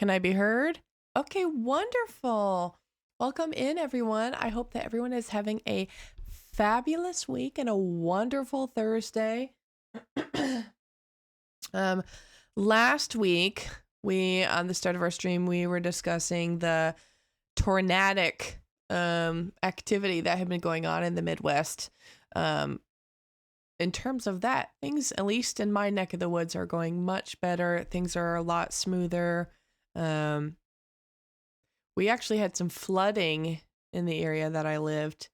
Can I be heard? Okay, wonderful. Welcome in, everyone. I hope that everyone is having a fabulous week and a wonderful Thursday. Last week, on the start of our stream, we were discussing the tornadic activity that had been going on in the Midwest. In terms of that, things, at least in my neck of the woods, are going much better. Things are a lot smoother. We actually had some flooding in the area that I lived.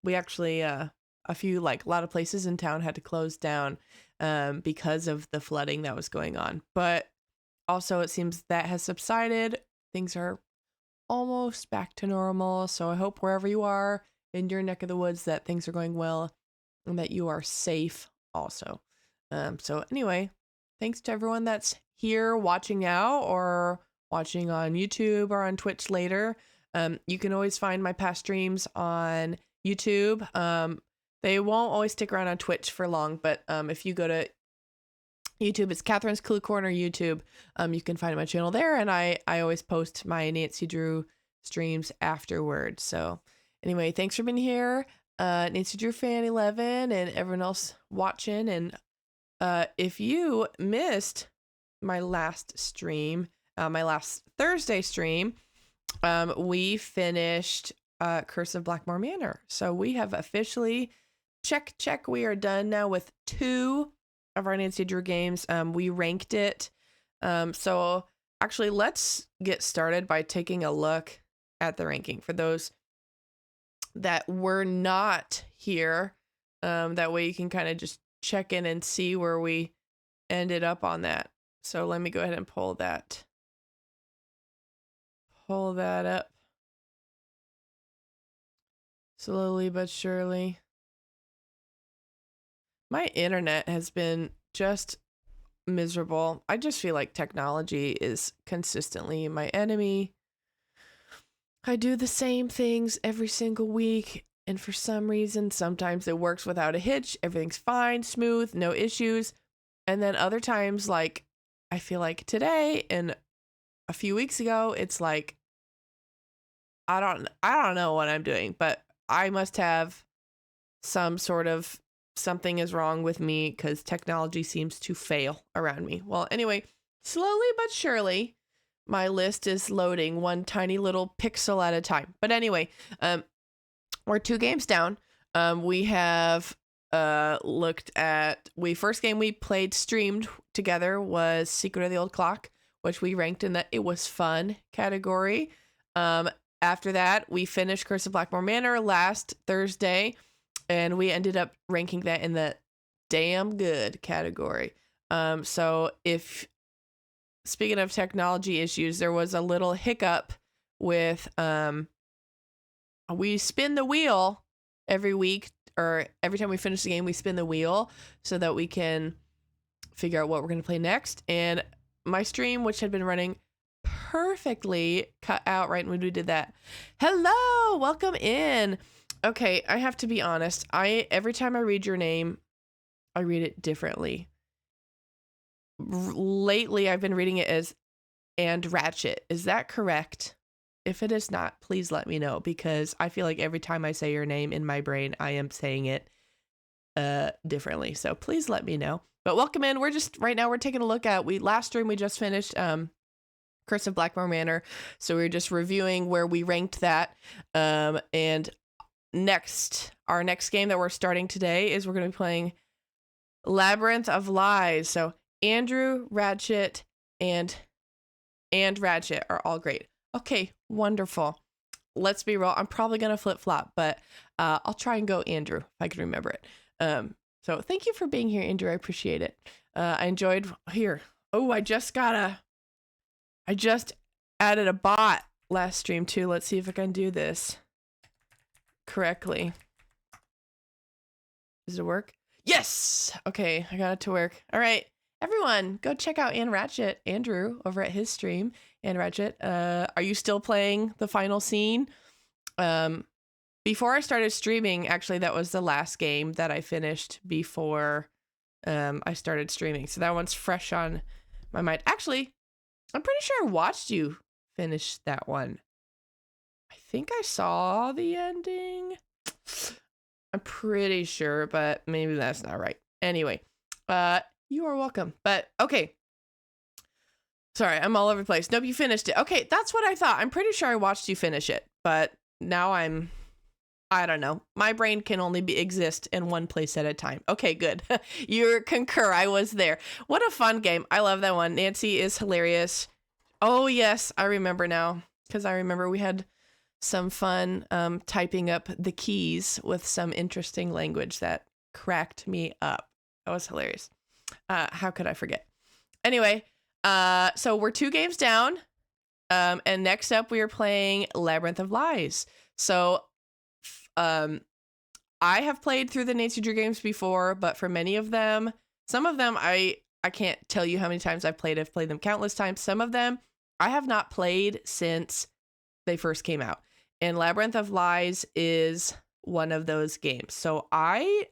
We actually, a lot of places in town had to close down because of the flooding that was going on. But also, it seems that has subsided. Things are almost back to normal. So I hope wherever you are in your neck of the woods that things are going well and that you are safe also. So anyway, thanks to everyone that's here watching now or watching on YouTube or on Twitch later. You can always find my past streams on YouTube. They won't always stick around on Twitch for long, but if you go to YouTube, it's Catherine's Clue Corner YouTube. You can find my channel there, and I always post my Nancy Drew streams afterwards. So anyway, thanks for being here. Nancy Drew Fan 11 and everyone else watching. And if you missed my last stream, my last Thursday stream, we finished Curse of Blackmore Manor. So we have officially check. We are done now with 2 of our Nancy Drew games. We ranked it. So actually, let's get started by taking a look at the ranking for those that were not here. That way you can kind of just check in and see where we ended up on that. So let me go ahead and pull that up. Slowly but surely. My internet has been just miserable. I just feel like technology is consistently my enemy. I do the same things every single week, and for some reason, sometimes it works without a hitch. Everything's fine, smooth, no issues. And then other times, like, I feel like today and a few weeks ago, it's like, I don't know what I'm doing, but I must have some sort of something is wrong with me because technology seems to fail around me. Well, anyway, slowly but surely, my list is loading one tiny little pixel at a time. But anyway, we're 2 games down. We have looked at, first game we played streamed together was Secret of the Old Clock, which we ranked in the it was fun category. After that, we finished Curse of Blackmore Manor last Thursday, and we ended up ranking that in the damn good category. So if, speaking of technology issues, there was a little hiccup with, we spin the wheel every week, or every time we finish the game, we spin the wheel so that we can figure out what we're going to play next. And my stream, which had been running perfectly, cut out right when we did that. Hello, welcome in. Okay, I have to be honest. Every time I read your name, I read it differently. Lately, I've been reading it as "and Ratchet." Is that correct? If it is not, please let me know, because I feel like every time I say your name in my brain, I am saying it differently. So please let me know. But welcome in. Right now we're taking a look at, last stream we just finished Curse of Blackmore Manor. So we're just reviewing where we ranked that. And our next game that we're starting today is we're going to be playing Labyrinth of Lies. So Andrew, Ratchet, and Ratchet are all great. Okay, wonderful. Let's be real. I'm probably going to flip-flop, but I'll try and go Andrew if I can remember it. So thank you for being here, Andrew. I appreciate it. I enjoyed here. Oh, I just added a bot last stream too. Let's see if I can do this correctly. Does it work? Yes! Okay, I got it to work. All right, everyone, go check out Andrew over at his stream. And Ratchet, are you still playing the final scene? Before I started streaming, actually, that was the last game that I finished before I started streaming. So that one's fresh on my mind. Actually, I'm pretty sure I watched you finish that one. I think I saw the ending. I'm pretty sure, but maybe that's not right. Anyway, you are welcome. But okay. Sorry, I'm all over the place. Nope, you finished it. Okay, that's what I thought. I'm pretty sure I watched you finish it, but now I don't know. My brain can only exist in one place at a time. Okay, good. You concur. I was there. What a fun game. I love that one. Nancy is hilarious. Oh, yes. I remember now. Because I remember we had some fun typing up the keys with some interesting language that cracked me up. That was hilarious. How could I forget? Anyway, so we're 2 games down. And next up, we are playing Labyrinth of Lies. So I have played through the Nancy Drew games before, but for many of them, some of them I can't tell you how many times I've played. I've played them countless times. Some of them I have not played since they first came out. And Labyrinth of Lies is one of those games. So I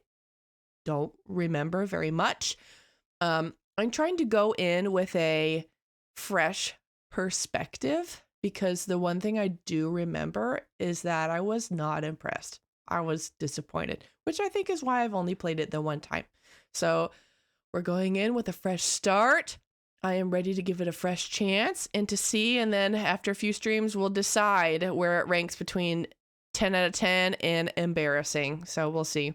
don't remember very much. I'm trying to go in with a fresh perspective because the one thing I do remember is that I was not impressed. I was disappointed, which I think is why I've only played it the one time. So we're going in with a fresh start. I am ready to give it a fresh chance and to see. And then after a few streams, we'll decide where it ranks between 10 out of 10 and embarrassing. So we'll see.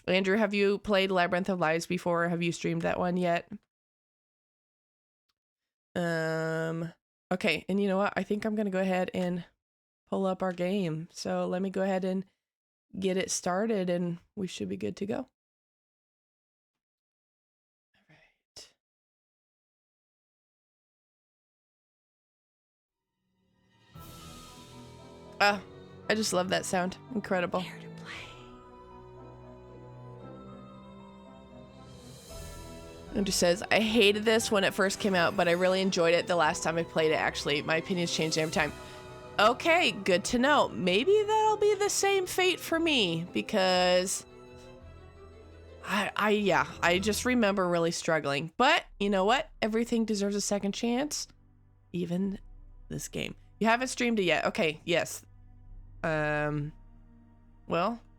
Andrew, have you played Labyrinth of Lies before? Have you streamed that one yet? Okay. And you know what? I think I'm going to go ahead and pull up our game. So let me go ahead and get it started and we should be good to go. All right. I just love that sound. Incredible. Andrew says, I hated this when it first came out, but I really enjoyed it the last time I played it, actually. My opinions changed every time. Okay, good to know. Maybe that'll be the same fate for me, because I just remember really struggling. But you know what? Everything deserves a second chance. Even this game. You haven't streamed it yet. Okay, yes. Well,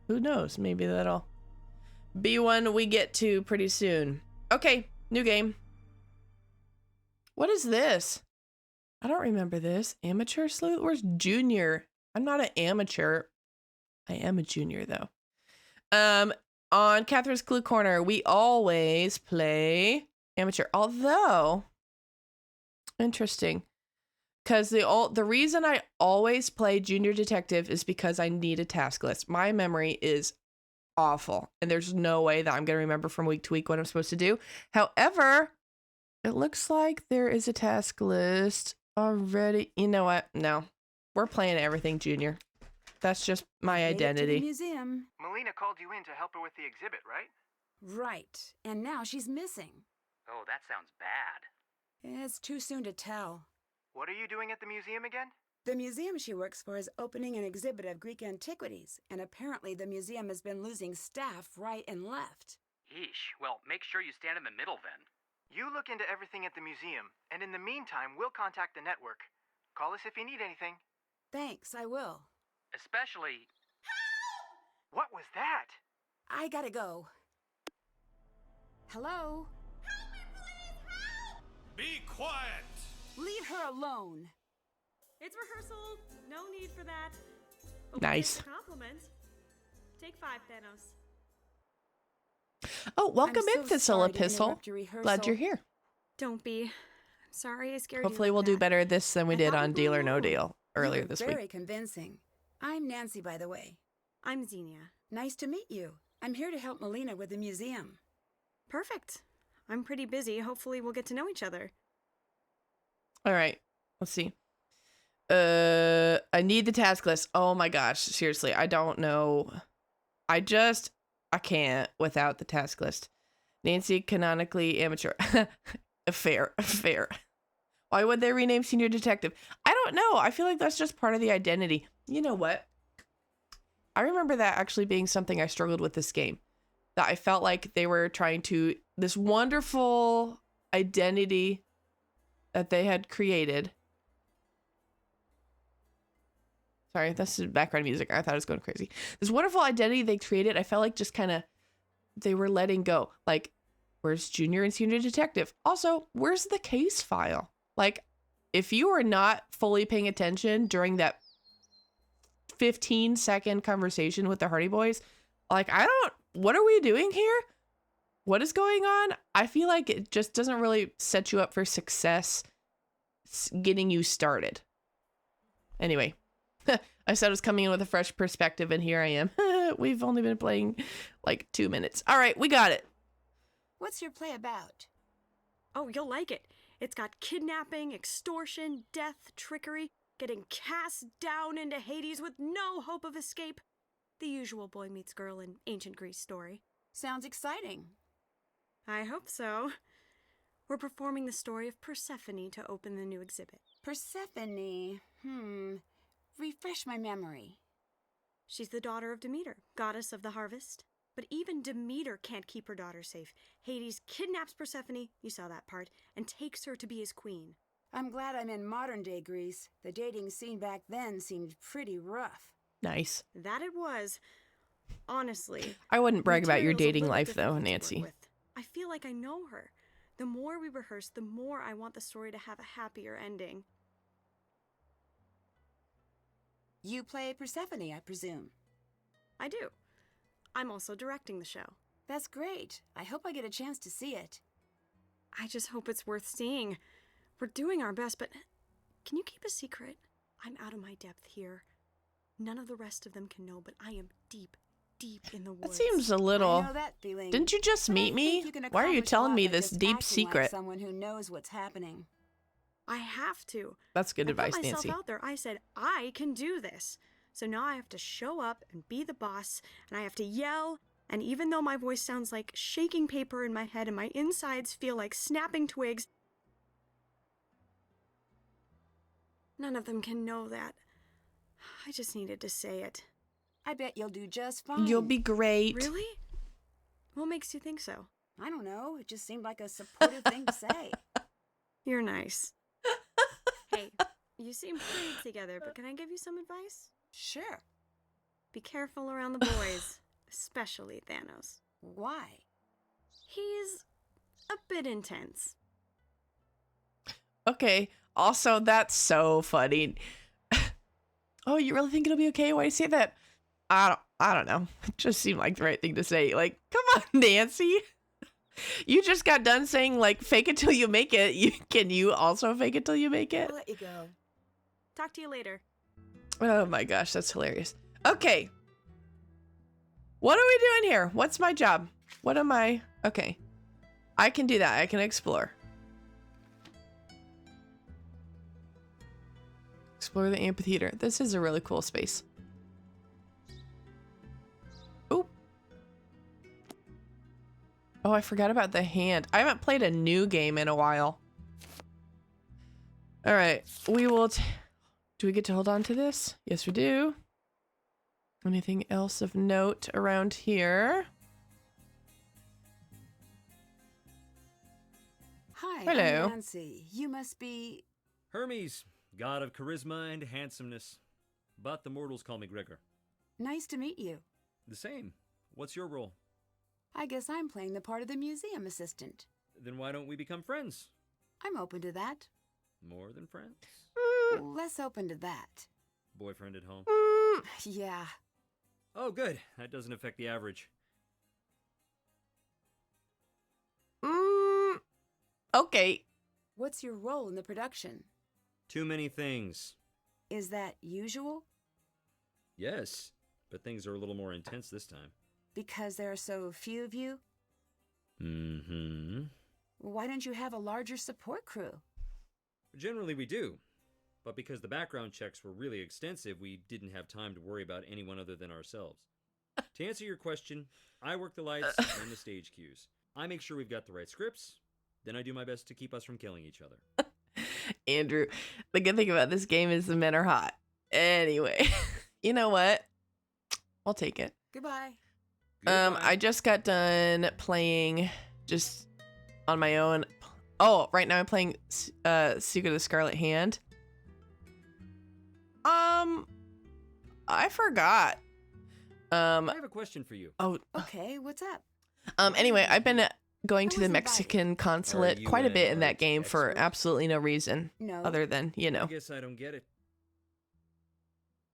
who knows? Maybe that'll be one we get to pretty soon. Okay, new game. What is this? I don't remember this. Amateur sleuth? Where's junior? I'm not an amateur. I am a junior, though. On Catherine's Clue Corner, we always play amateur. Although, interesting. Because the reason I always play junior detective is because I need a task list. My memory is awful, and there's no way that I'm going to remember from week to week what I'm supposed to do. However, it looks like there is a task list already. You know what? No, we're playing everything junior. That's just my identity. Museum. Melina called you in to help her with the exhibit, right? Right, and now she's missing. Oh, that sounds bad. It's too soon to tell. What are you doing at the museum again? The museum she works for is opening an exhibit of Greek antiquities, and apparently the museum has been losing staff right and left. Yeesh. Well, make sure you stand in the middle then. You look into everything at the museum, and in the meantime, we'll contact the network. Call us if you need anything. Thanks, I will. Especially... What was that? I gotta go. Hello? Help me, please! Help! Be quiet! Leave her alone. It's rehearsal. No need for that. But Nice. Compliment. Take 5, Thanos. Oh, welcome I'm in, so Thistle sorry to Epistle. interrupt your rehearsal. Glad you're here. Don't be. I'm sorry I scared Hopefully you. we'll like do that. better this than we I did thought on you Deal or were No rude. Deal earlier You were this very week. convincing. I'm Nancy, by the way. I'm Xenia. Nice to meet you. I'm here to help Melina with the museum. Perfect. I'm pretty busy. Hopefully we'll get to know each other. All right, let's see. I need the task list. Oh my gosh, seriously, I don't know. I can't without the task list. Nancy, canonically amateur. Fair. Why would they rename senior detective? I don't know. I feel like that's just part of the identity. You know what? I remember that actually being something I struggled with this game. That I felt like they were trying to, this wonderful identity that they had created. Sorry, that's the background music. I thought it was going crazy. This wonderful identity they created, I felt like just kind of they were letting go. Like, where's Junior and Senior Detective? Also, where's the case file? Like, if you were not fully paying attention during that 15-second conversation with the Hardy Boys, like, what are we doing here? What is going on? I feel like it just doesn't really set you up for success getting you started. Anyway, I said I was coming in with a fresh perspective, and here I am. We've only been playing like 2 minutes. All right, we got it. What's your play about? Oh, you'll like it. It's got kidnapping, extortion, death, trickery, getting cast down into Hades with no hope of escape. The usual boy meets girl in ancient Greece story. Sounds exciting. I hope so. We're performing the story of Persephone to open the new exhibit. Persephone. Refresh my memory. She's the daughter of Demeter, goddess of the harvest. But even Demeter can't keep her daughter safe. Hades kidnaps Persephone, you saw that part, and takes her to be his queen. I'm glad I'm in modern-day Greece. The dating scene back then seemed pretty rough. Nice. That it was. Honestly. I wouldn't brag about your material's a dating little life, though, difficult to work Nancy. with. I feel like I know her. The more we rehearse, the more I want the story to have a happier ending. You play Persephone, I presume. I do. I'm also directing the show. That's great. I hope I get a chance to see it. I just hope it's worth seeing. We're doing our best, but can you keep a secret? I'm out of my depth here. None of the rest of them can know, but I am deep, deep in the That woods. seems a I little... know that feeling. Didn't you just But I meet me? think you can Why are you accomplish a telling lot me by this just deep acting secret? Like someone who knows what's happening. I have to. That's good advice, I put myself Nancy. out there. I said, I can do this. So now I have to show up and be the boss, and I have to yell, and even though my voice sounds like shaking paper in my head and my insides feel like snapping twigs, none of them can know that. I just needed to say it. I bet you'll do just fine. You'll be great. Really? What makes you think so? I don't know. It just seemed like a supportive thing to say. You're nice. Hey, you seem pretty together, but can I give you some advice? Sure. Be careful around the boys, especially Thanos. Why? He's a bit intense. Okay. Also, that's so funny. Oh, you really think it'll be okay? Why do you say that? I don't know. It just seemed like the right thing to say. Like, come on, Nancy. You just got done saying, like, fake it till you make it. Can you also fake it till you make it? I'll let you go. Talk to you later. Oh my gosh, that's hilarious. Okay. What are we doing here? What's my job? What am I? Okay. I can do that. I can explore. Explore the amphitheater. This is a really cool space. Oh. Oh, I forgot about the hand. I haven't played a new game in a while. All right. We will... Do we get to hold on to this? Yes, we do. Anything else of note around here? Hi, Hello. I'm Nancy. You must be... Hermes, god of charisma and handsomeness. But the mortals call me Gregor. Nice to meet you. The same. What's your role? I guess I'm playing the part of the museum assistant. Then why don't we become friends? I'm open to that. More than friends? Less open to that. Boyfriend at home? Yeah. Oh, good. That doesn't affect the average. Okay. What's your role in the production? Too many things. Is that usual? Yes, but things are a little more intense this time. Because there are so few of you? Mm-hmm. Why don't you have a larger support crew? Generally we do. But because the background checks were really extensive, we didn't have time to worry about anyone other than ourselves. To answer your question, I work the lights and the stage cues. I make sure we've got the right scripts, then I do my best to keep us from killing each other. Andrew, the good thing about this game is the men are hot. Anyway, you know what? I'll take it. Goodbye. I just got done playing just on my own Oh, right now I'm playing Secret of the Scarlet Hand. I forgot. I have a question for you. Oh, Okay, what's up? anyway, I've been going to the wasn't Mexican Are consulate you quite a bit an in that art game for expert? absolutely no reason No. other than, you I know. guess I don't get it.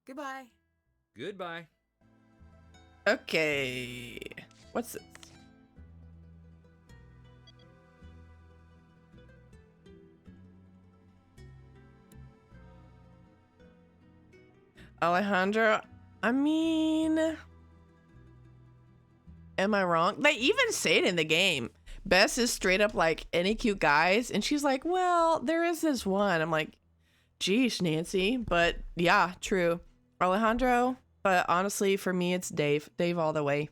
Goodbye. Goodbye. Okay. What's this? Alejandro, I mean, am I wrong? They even say it in the game. Bess is straight up like, any cute guys? And she's like, well, there is this one. I'm like, geez, Nancy. But yeah, true. Alejandro, but honestly, for me, it's Dave. Dave all the way.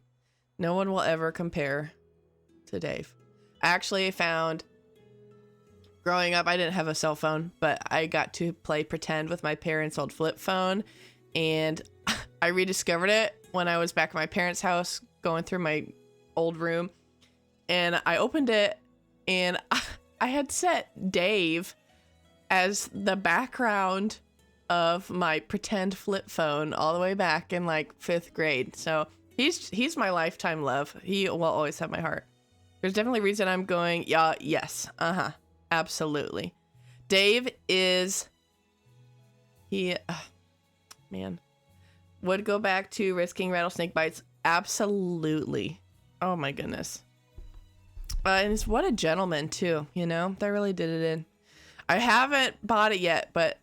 No one will ever compare to Dave. I actually found, growing up, I didn't have a cell phone, but I got to play pretend with my parents' old flip phone. And I rediscovered it when I was back at my parents' house going through my old room. And I opened it and I had set Dave as the background of my pretend flip phone all the way back in like 5th grade. So he's my lifetime love. He will always have my heart. There's definitely a reason I'm going, yeah, yes. Absolutely. Dave is, man, would go back to risking rattlesnake bites. Absolutely. Oh my goodness. And what a gentleman too, you know, that really did it in. I haven't bought it yet, but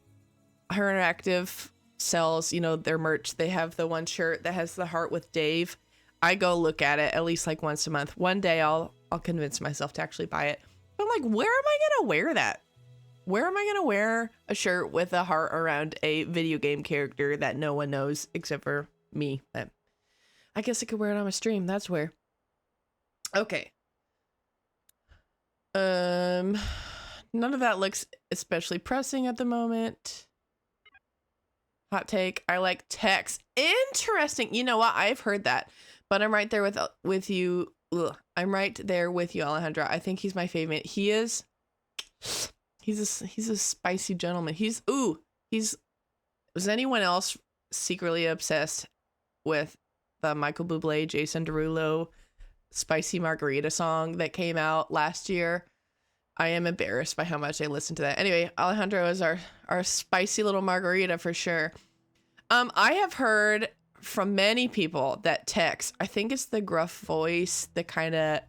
HeRInteractive sells, you know, their merch. They have the one shirt that has the heart with Dave. I go look at it at least like once a month. One day I'll convince myself to actually buy it. But I'm like, where am I gonna wear that? Where am I gonna wear a shirt with a heart around a video game character that no one knows except for me? But I guess I could wear it on my stream. That's where. Okay. None of that looks especially pressing at the moment. Hot take. I like text. Interesting. You know what? I've heard that, but I'm right there with you. Ugh. I'm right there with you, Alejandra. I think he's my favorite. He's a spicy gentleman. Was anyone else secretly obsessed with the Michael Bublé, Jason Derulo Spicy Margarita song that came out last year? I am embarrassed by how much I listened to that. Anyway, Alejandro is our spicy little margarita for sure. I have heard from many people that Tex, I think it's the gruff voice, the kind of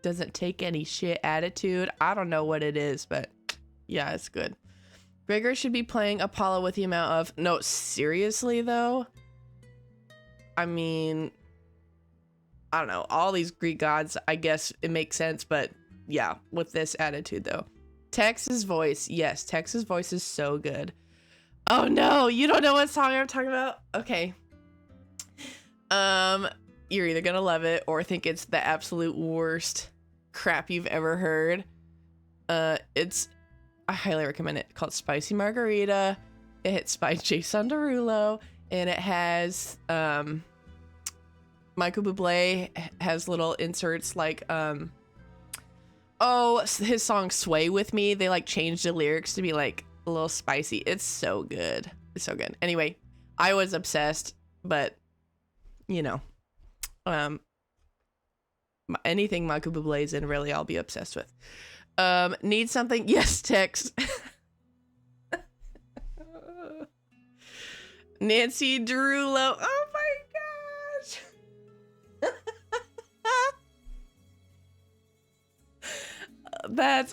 doesn't take any shit attitude. I don't know what it is, but yeah, it's good. Gregor should be playing Apollo with the amount of... No, seriously though? I mean, I don't know. All these Greek gods, I guess it makes sense, but yeah, with this attitude though. Tex's voice, yes, Tex's voice is so good. Oh no, you don't know what song I'm talking about? Okay. You're either gonna love it or think it's the absolute worst crap you've ever heard. I highly recommend it. It's called Spicy Margarita. It's by Jason Derulo, and it has Michael Bublé has little inserts like his song Sway With Me. They like changed the lyrics to be like a little spicy. It's so good. It's so good. Anyway, I was obsessed, but you know, anything Michael Bublé's in, really, I'll be obsessed with. Need something? Yes, Tex. Nancy Derulo. Oh my gosh.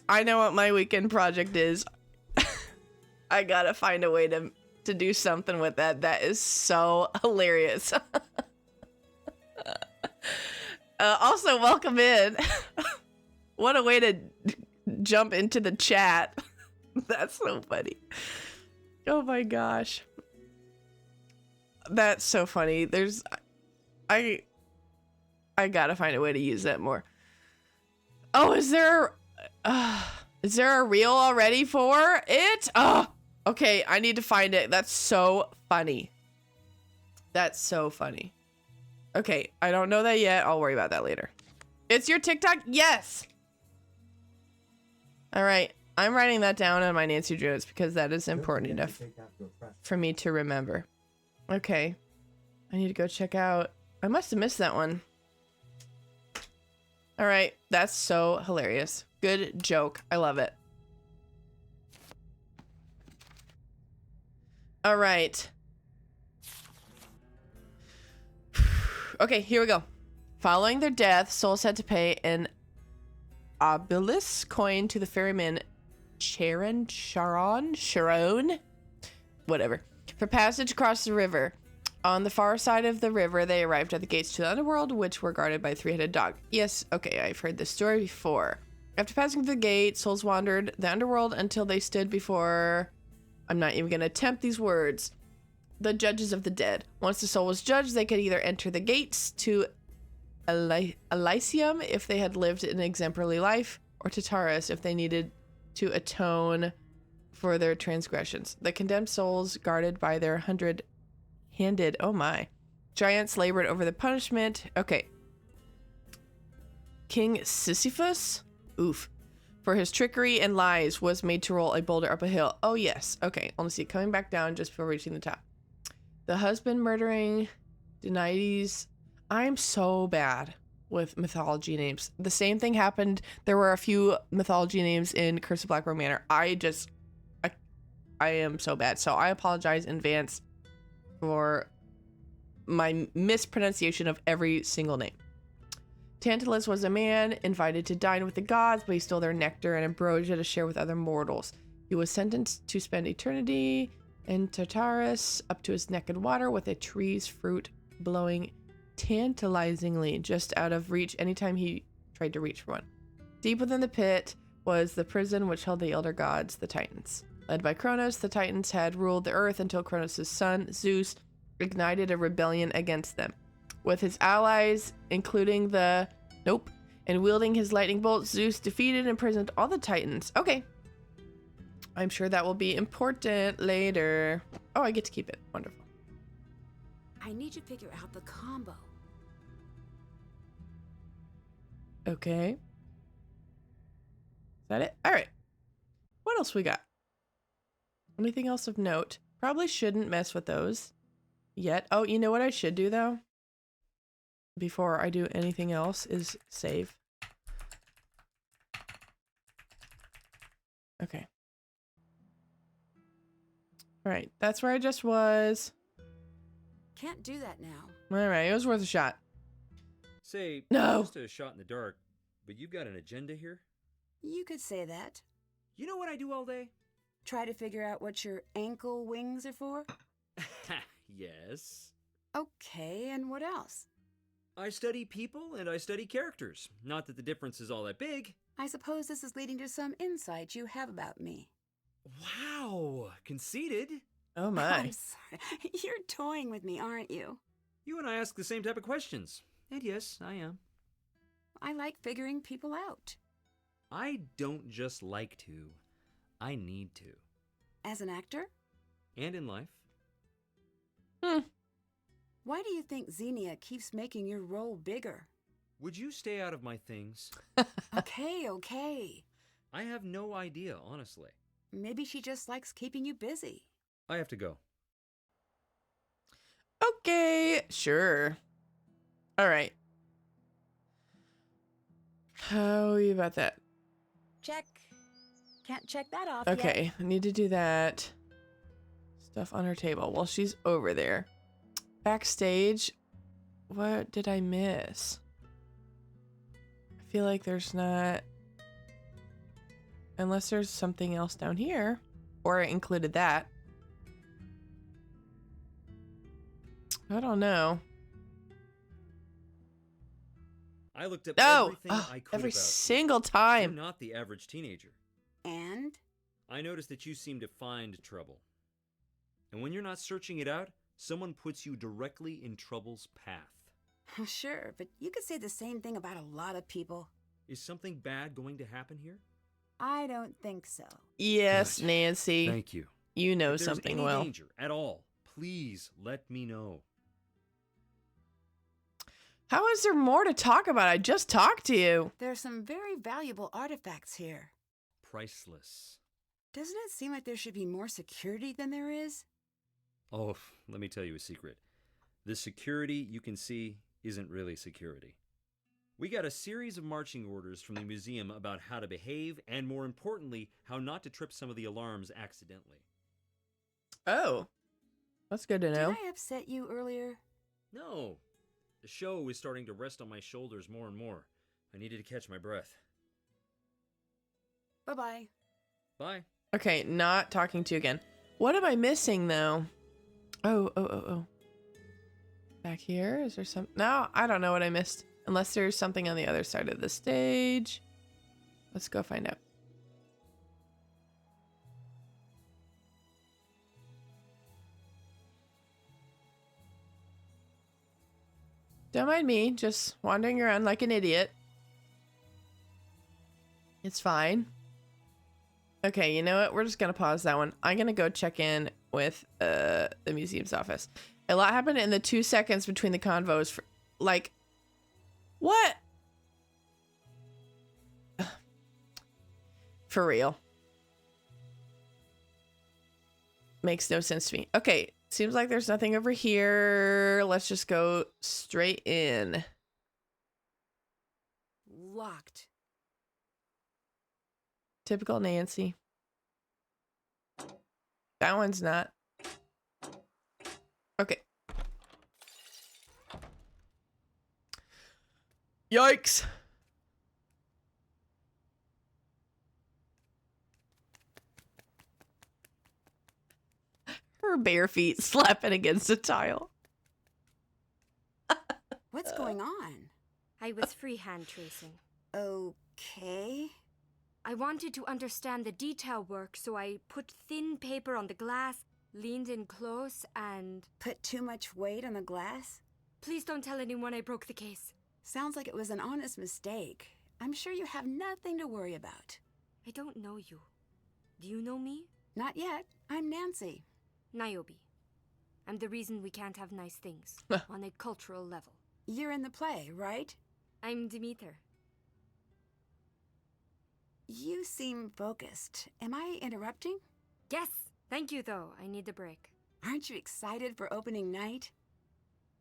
I know what my weekend project is. I gotta find a way to do something with that. That is so hilarious. Also, welcome in. What a way to jump into the chat. That's so funny. Oh my gosh. That's so funny. I gotta find a way to use that more. Oh, is there a reel already for it? Oh, okay. I need to find it. That's so funny. That's so funny. Okay, I don't know that yet. I'll worry about that later. It's your TikTok? Yes. All right. I'm writing that down on my Nancy Drew notes because that is important enough for me to remember. Okay. I need to go check out. I must have missed that one. All right. That's so hilarious. Good joke. I love it. All right. Okay, here we go. Following their death, souls had to pay an obelisk coin to the ferryman Sharon, whatever, for passage across the river. On the far side of the river, they arrived at the gates to the underworld, which were guarded by a three-headed dog. Yes, okay, I've heard this story before. After passing through the gate, souls wandered the underworld until they stood before... I'm not even going to attempt these words. The judges of the dead. Once the soul was judged, they could either enter the gates to Elysium if they had lived an exemplary life, or to Tartarus if they needed to atone for their transgressions. The condemned souls, guarded by their 100-handed, oh my, giants, labored over the punishment. Okay. King Sisyphus, oof, for his trickery and lies, was made to roll a boulder up a hill. Oh yes, okay, only see it coming back down just before reaching the top. The husband murdering Denides. I'm so bad with mythology names. The same thing happened. There were a few mythology names in Curse of Blackrock Manor. I am so bad. So I apologize in advance for my mispronunciation of every single name. Tantalus was a man invited to dine with the gods, but he stole their nectar and ambrosia to share with other mortals. He was sentenced to spend eternity in Tartarus, up to his neck in water, with a tree's fruit blowing tantalizingly just out of reach anytime he tried to reach for one. Deep within the pit was the prison which held the elder gods, the Titans. Led by Kronos, the Titans had ruled the earth until Kronos' son, Zeus, ignited a rebellion against them. With his allies, including the... Nope. And wielding his lightning bolt, Zeus defeated and imprisoned all the Titans. Okay. I'm sure that will be important later. Oh, I get to keep it. Wonderful. I need to figure out the combo. Okay. Is that it? All right. What else we got? Anything else of note? Probably shouldn't mess with those yet. Oh, you know what I should do, though? Before I do anything else is save. Okay. All right. That's where I just was. Can't do that now. All right. It was worth a shot. Say, No. just a shot in the dark, but you've got an agenda here? You could say that. You know what I do all day? Try to figure out what your ankle wings are for? Yes. Okay, and what else? I study people and I study characters. Not that the difference is all that big. I suppose this is leading to some insight you have about me. Wow, conceited. Oh my. I'm sorry. You're toying with me, aren't you? You and I ask the same type of questions. And yes, I am. I like figuring people out. I don't just like to. I need to. As an actor? And in life. Why do you think Xenia keeps making your role bigger? Would you stay out of my things? Okay. I have no idea, honestly. Maybe she just likes keeping you busy. I have to go. Okay, sure. All right. How are you about that? Check. Can't check that off Okay, I need to do that. Stuff on her table. Well, she's over there. Backstage. What did I miss? I feel like there's not... Unless there's something else down here. Or I included that. I don't know. I looked up No! everything I could Every about you. single You're time. not the average teenager. And? I noticed that you seem to find trouble. And when you're not searching it out, someone puts you directly in trouble's path. Sure, but you could say the same thing about a lot of people. Is something bad going to happen here? I don't think so. Yes, Good. Nancy. Thank you. You know If there's something any well. danger at all, please let me know. How is there more to talk about? I just talked to you. There's some very valuable artifacts here. priceless. Doesn't it seem like there should be more security than there is? Oh, let me tell you a secret. The security you can see isn't really security. We got a series of marching orders from the museum about how to behave and, more importantly, how not to trip some of the alarms accidentally. Oh, that's good to know. Did I upset you earlier? No. The show was starting to rest on my shoulders more and more. I needed to catch my breath. Bye-bye. Bye. Okay, not talking to you again. What am I missing though? Oh. Back here? Is there some? No, I don't know what I missed. Unless there's something on the other side of the stage. Let's go find out. Don't mind me, just wandering around like an idiot. It's fine. Okay, you know what? We're just gonna pause that one. I'm gonna go check in with the museum's office. A lot happened in the 2 seconds between the convos. For, like, what? For real. Makes no sense to me. Okay, seems like there's nothing over here. Let's just go straight in. Locked. Typical Nancy. That one's not. Okay. Yikes. Her bare feet slapping against a tile. What's going on? I was freehand tracing. Okay. I wanted to understand the detail work, so I put thin paper on the glass, leaned in close, and... Put too much weight on the glass? Please don't tell anyone I broke the case. Sounds like it was an honest mistake. I'm sure you have nothing to worry about. I don't know you. Do you know me? Not yet. I'm Nancy. Niobe. I'm the reason we can't have nice things on a cultural level. You're in the play, right? I'm Demeter. You seem focused. Am I interrupting? Yes! Thank you, though. I need a break. Aren't you excited for opening night?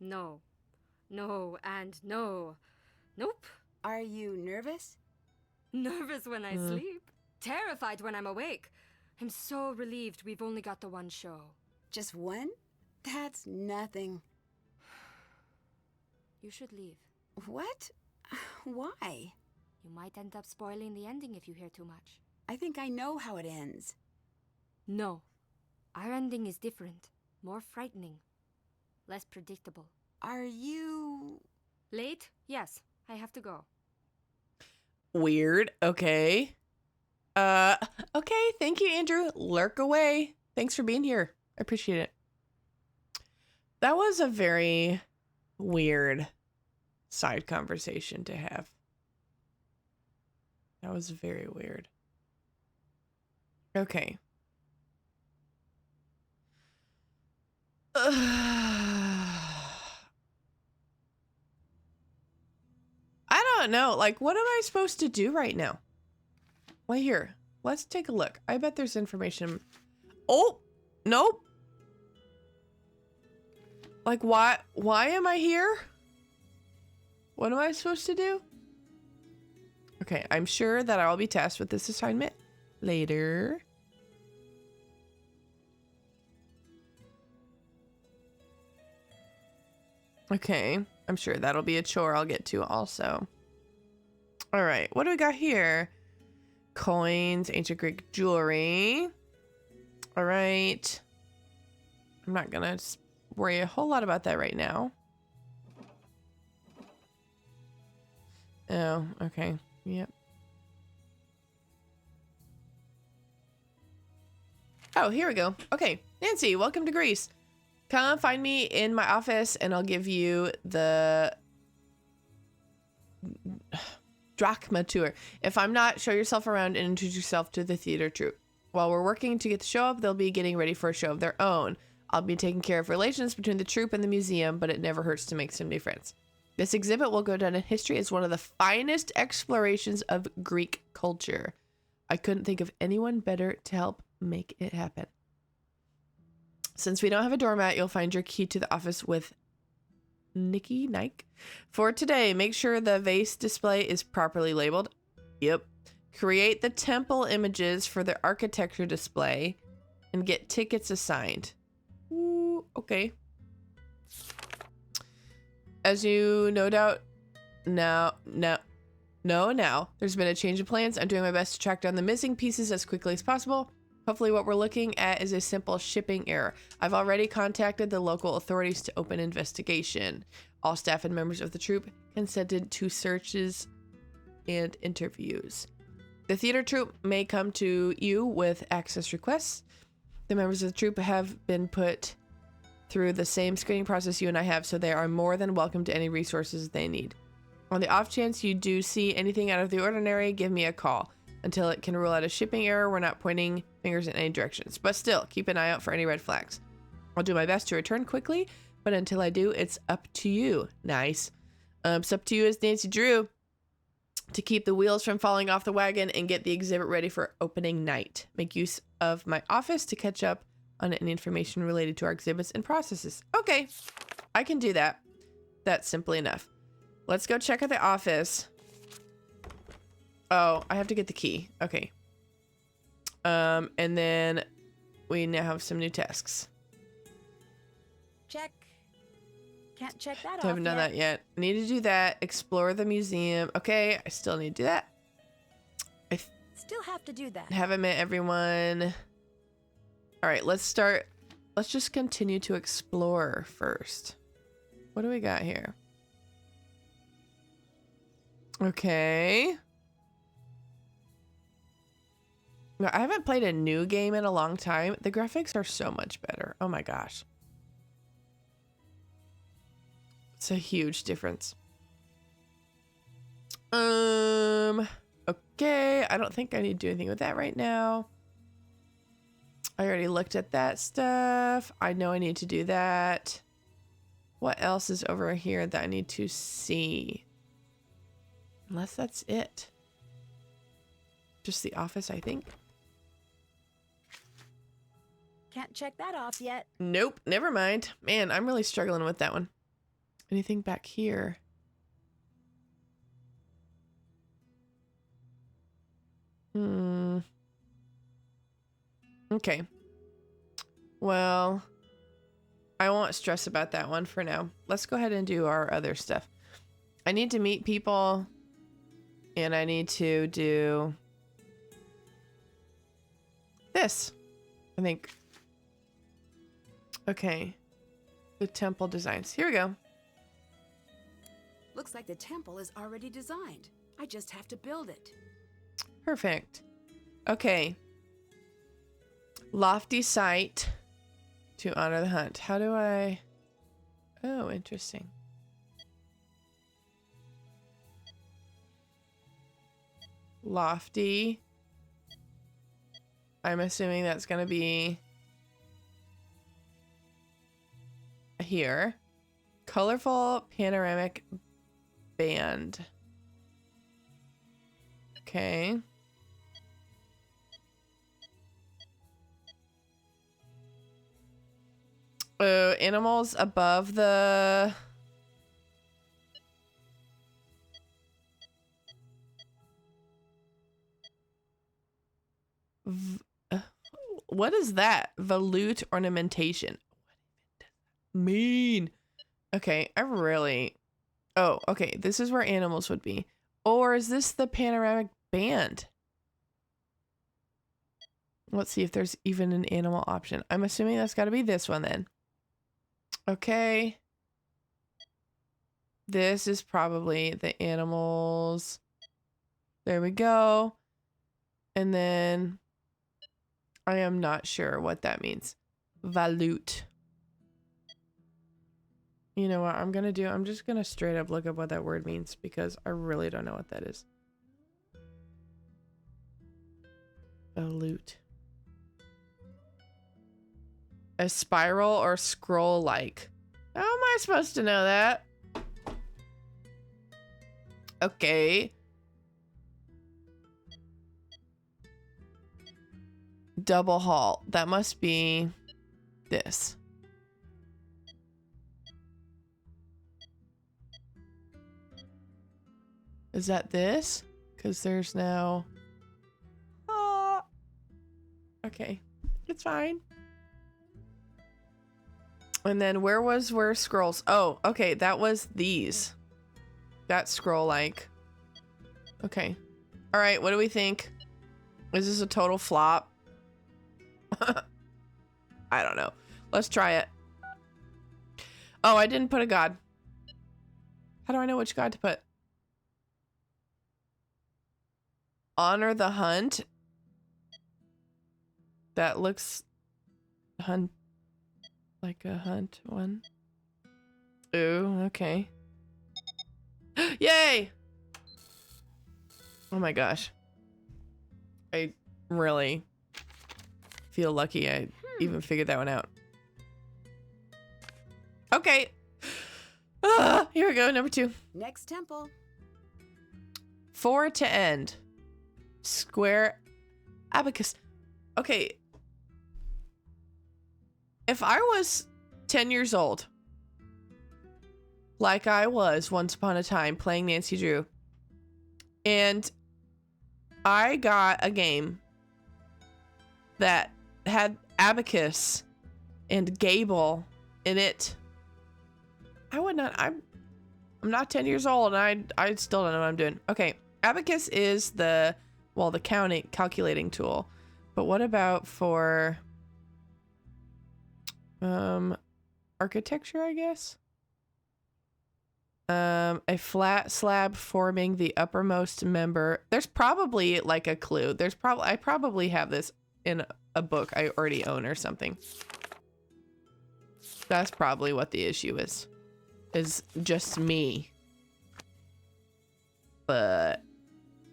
No. No and no. Nope. Are you nervous? Nervous when I sleep. Terrified when I'm awake. I'm so relieved we've only got the one show. Just one? That's nothing. You should leave. What? Why? You might end up spoiling the ending if you hear too much. I think I know how it ends. No. Our ending is different. More frightening. Less predictable. Are you... Late? Yes. I have to go. Weird. Okay. Okay. Thank you, Andrew. Lurk away. Thanks for being here. I appreciate it. That was a very weird side conversation to have. That was very weird. Okay. I don't know. Like, what am I supposed to do right now? Well, here. Let's take a look. I bet there's information. Oh, nope. Like, why am I here? What am I supposed to do? Okay, I'm sure that I'll be tasked with this assignment later. Okay, I'm sure that'll be a chore I'll get to also. All right, what do we got here? Coins, ancient Greek jewelry. All right. I'm not gonna worry a whole lot about that right now. Oh, okay. Yep. Oh, here we go. Okay, Nancy, welcome to Greece. Come find me in my office and I'll give you the drachma tour. If I'm not, show yourself around and introduce yourself to the theater troupe. While we're working to get the show up, they'll be getting ready for a show of their own. I'll be taking care of relations between the troupe and the museum, but it never hurts to make some new friends. This exhibit will go down in history as one of the finest explorations of Greek culture. I couldn't think of anyone better to help make it happen. Since we don't have a doormat, you'll find your key to the office with Nike. For today, make sure the vase display is properly labeled. Yep. Create the temple images for the architecture display and get tickets assigned. Ooh, okay. As you no doubt now, there's been a change of plans. I'm doing my best to track down the missing pieces as quickly as possible. Hopefully what we're looking at is a simple shipping error. I've already contacted the local authorities to open investigation. All staff and members of the troupe consented to searches and interviews. The theater troupe may come to you with access requests. The members of the troupe have been put through the same screening process you and I have, so they are more than welcome to any resources they need. On the off chance you do see anything out of the ordinary, give me a call. Until it can rule out a shipping error, we're not pointing fingers in any directions. But still, keep an eye out for any red flags. I'll do my best to return quickly, but until I do, it's up to you. Nice. It's up to you as Nancy Drew to keep the wheels from falling off the wagon and get the exhibit ready for opening night. Make use of my office to catch up on any information related to our exhibits and processes. Okay, I can do that. That's simply enough. Let's go check out the office. Oh, I have to get the key. Okay. And then we now have some new tasks. Check. Can't check that off. I haven't done that yet. I need to do that. Explore the museum. Okay, I still need to do that. I still have to do that. Haven't met everyone. All right, let's start. Let's just continue to explore first. What do we got here? Okay. No, I haven't played a new game in a long time. The graphics are so much better. Oh my gosh. It's a huge difference. Okay. I don't think I need to do anything with that right now. I already looked at that stuff. I know I need to do that. What else is over here that I need to see? Unless that's it. Just the office, I think. Can't check that off yet. Nope, never mind. Man, I'm really struggling with that one. Anything back here? Okay. Well, I won't stress about that one for now. Let's go ahead and do our other stuff. I need to meet people, and I need to do this, I think. Okay. The temple designs. Here we go. Looks like the temple is already designed. I just have to build it. Perfect. Okay. Lofty site to honor the hunt. How do I... Oh, interesting. Lofty. I'm assuming that's going to be here. Colorful panoramic band. Okay. Animals above the... What is that? Volute ornamentation. What does that mean? Okay, I really... Oh, okay. This is where animals would be. Or is this the panoramic band? Let's see if there's even an animal option. I'm assuming that's got to be this one then. Okay. This is probably the animals. There we go. And then I am not sure what that means. Volute. You know what I'm going to do? I'm just going to straight up look up what that word means because I really don't know what that is. Volute. A spiral or scroll like. How am I supposed to know that? Okay. double hall. That must be this. Is that this? Because there's now... Okay. It's fine. And then where scrolls? Oh, okay. That was these. That scroll like. Okay. All right. What do we think? Is this a total flop? I don't know. Let's try it. Oh, I didn't put a god. How do I know which god to put? Honor the hunt. That looks hunt like a hunt one. Ooh, okay. Yay! Oh my gosh. I really feel lucky I even figured that one out. Okay. Here we go, number 2. Next temple. 4 to end. Square abacus. Okay. If I was 10 years old, like I was once upon a time playing Nancy Drew, and I got a game that had abacus and gable in it, I would not. I'm not 10 years old, and I still don't know what I'm doing. Okay, abacus is the calculating tool. But what about for architecture, I guess? A flat slab forming the uppermost member. There's probably like a clue. I probably have this in a book I already own or something. That's probably what the issue is. Is just me. But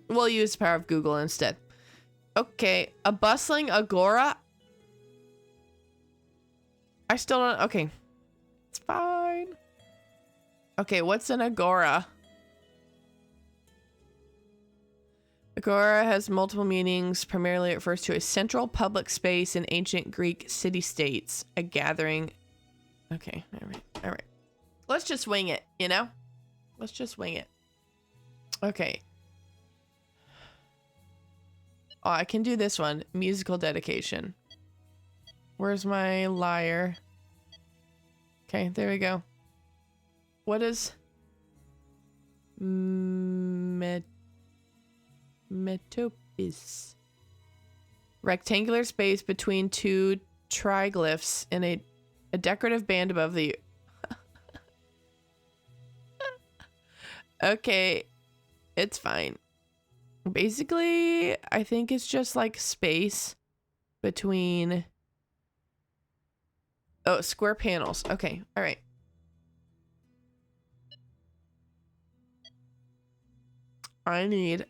we'll use the power of Google instead. Okay, a bustling agora. I still don't. Okay, it's fine. Okay, what's an agora? Agora has multiple meanings. Primarily, it refers to a central public space in ancient Greek city-states. A gathering. Okay, all right. Let's just wing it, you know? Let's just wing it. Okay. Oh, I can do this one. Musical dedication. Where's my lyre? Okay, there we go. What is metopis? Rectangular space between two triglyphs in a decorative band above the... Okay, it's fine. Basically, I think it's just like space between... Oh, square panels. Okay, all right. I need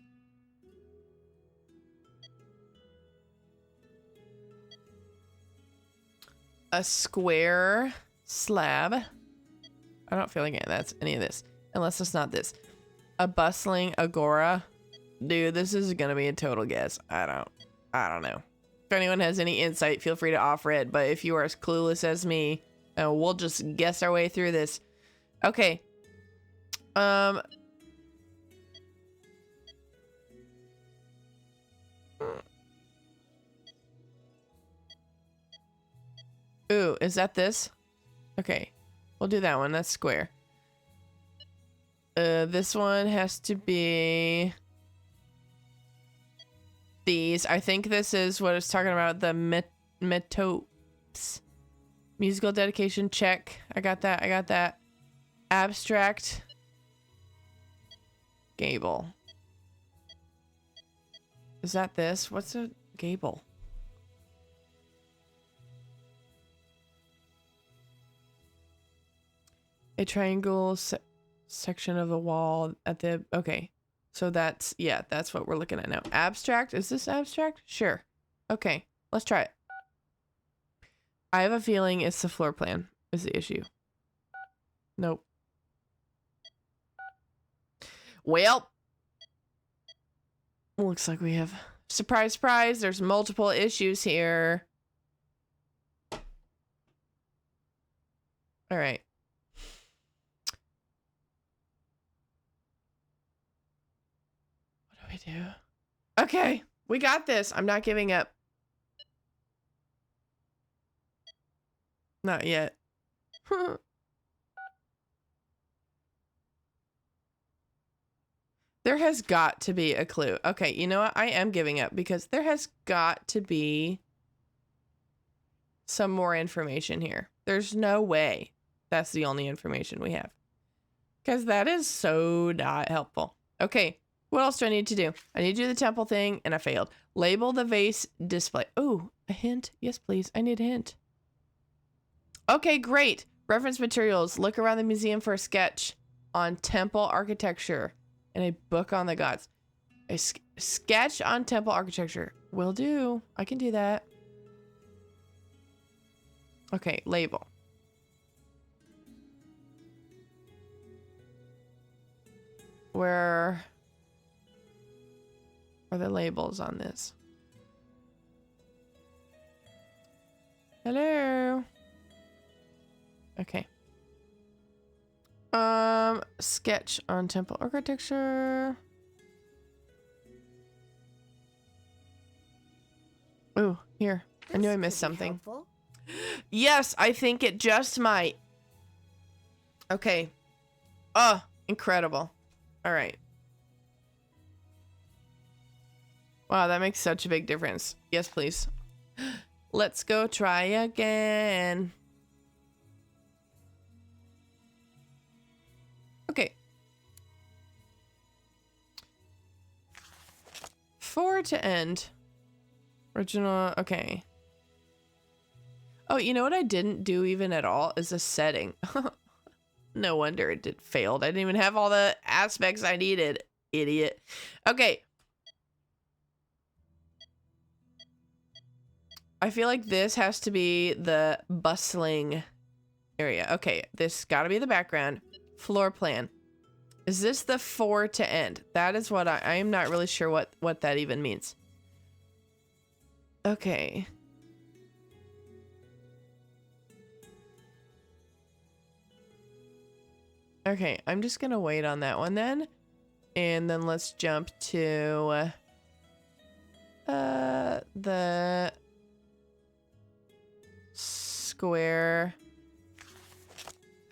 a square slab. I don't feel like that's any of this, unless it's not this. A bustling agora. Dude, this is gonna be a total guess. I don't know. If anyone has any insight, feel free to offer it. But if you are as clueless as me, we'll just guess our way through this. Okay. Ooh, is that this? Okay, we'll do that one. That's square. This one has to be these. I think this is what it's talking about. The metopes. Musical dedication, check. I got that. Abstract. Gable. Is that this? What's a gable? A triangle section of the wall at the... Okay. So that's... Yeah, that's what we're looking at now. Abstract? Is this abstract? Sure. Okay. Let's try it. I have a feeling it's the floor plan is the issue. Nope. Well. Looks like we have Surprise, surprise, there's multiple issues here. All right. What do we do? Okay, we got this. I'm not giving up. Not yet. There has got to be a clue. Okay, you know what? I am giving up because there has got to be some more information here. There's no way that's the only information we have. Because that is so not helpful. Okay, what else do I need to do? I need to do the temple thing, and I failed. Label the vase display. Oh, a hint? Yes, please. I need a hint. Okay, great. Reference materials. Look around the museum for a sketch on temple architecture and a book on the gods. A sketch on temple architecture. Will do. I can do that. Okay, label. Where are the labels on this? Hello. Okay. Sketch on temple architecture. Ooh, here. I knew I missed something. Yes, I think it just might. Okay. Oh, incredible. All right. Wow, that makes such a big difference. Yes, please. Let's go try again. Okay. 4 to end. Original, okay. Oh, you know what I didn't do even at all is a setting. No wonder it failed. I didn't even have all the aspects I needed. Idiot. Okay. I feel like this has to be the bustling area. Okay, this gotta be the background. Floor plan. Is this the 4 to end? That is what I am not really sure what that even means. Okay. Okay, I'm just gonna wait on that one then. And then let's jump to the square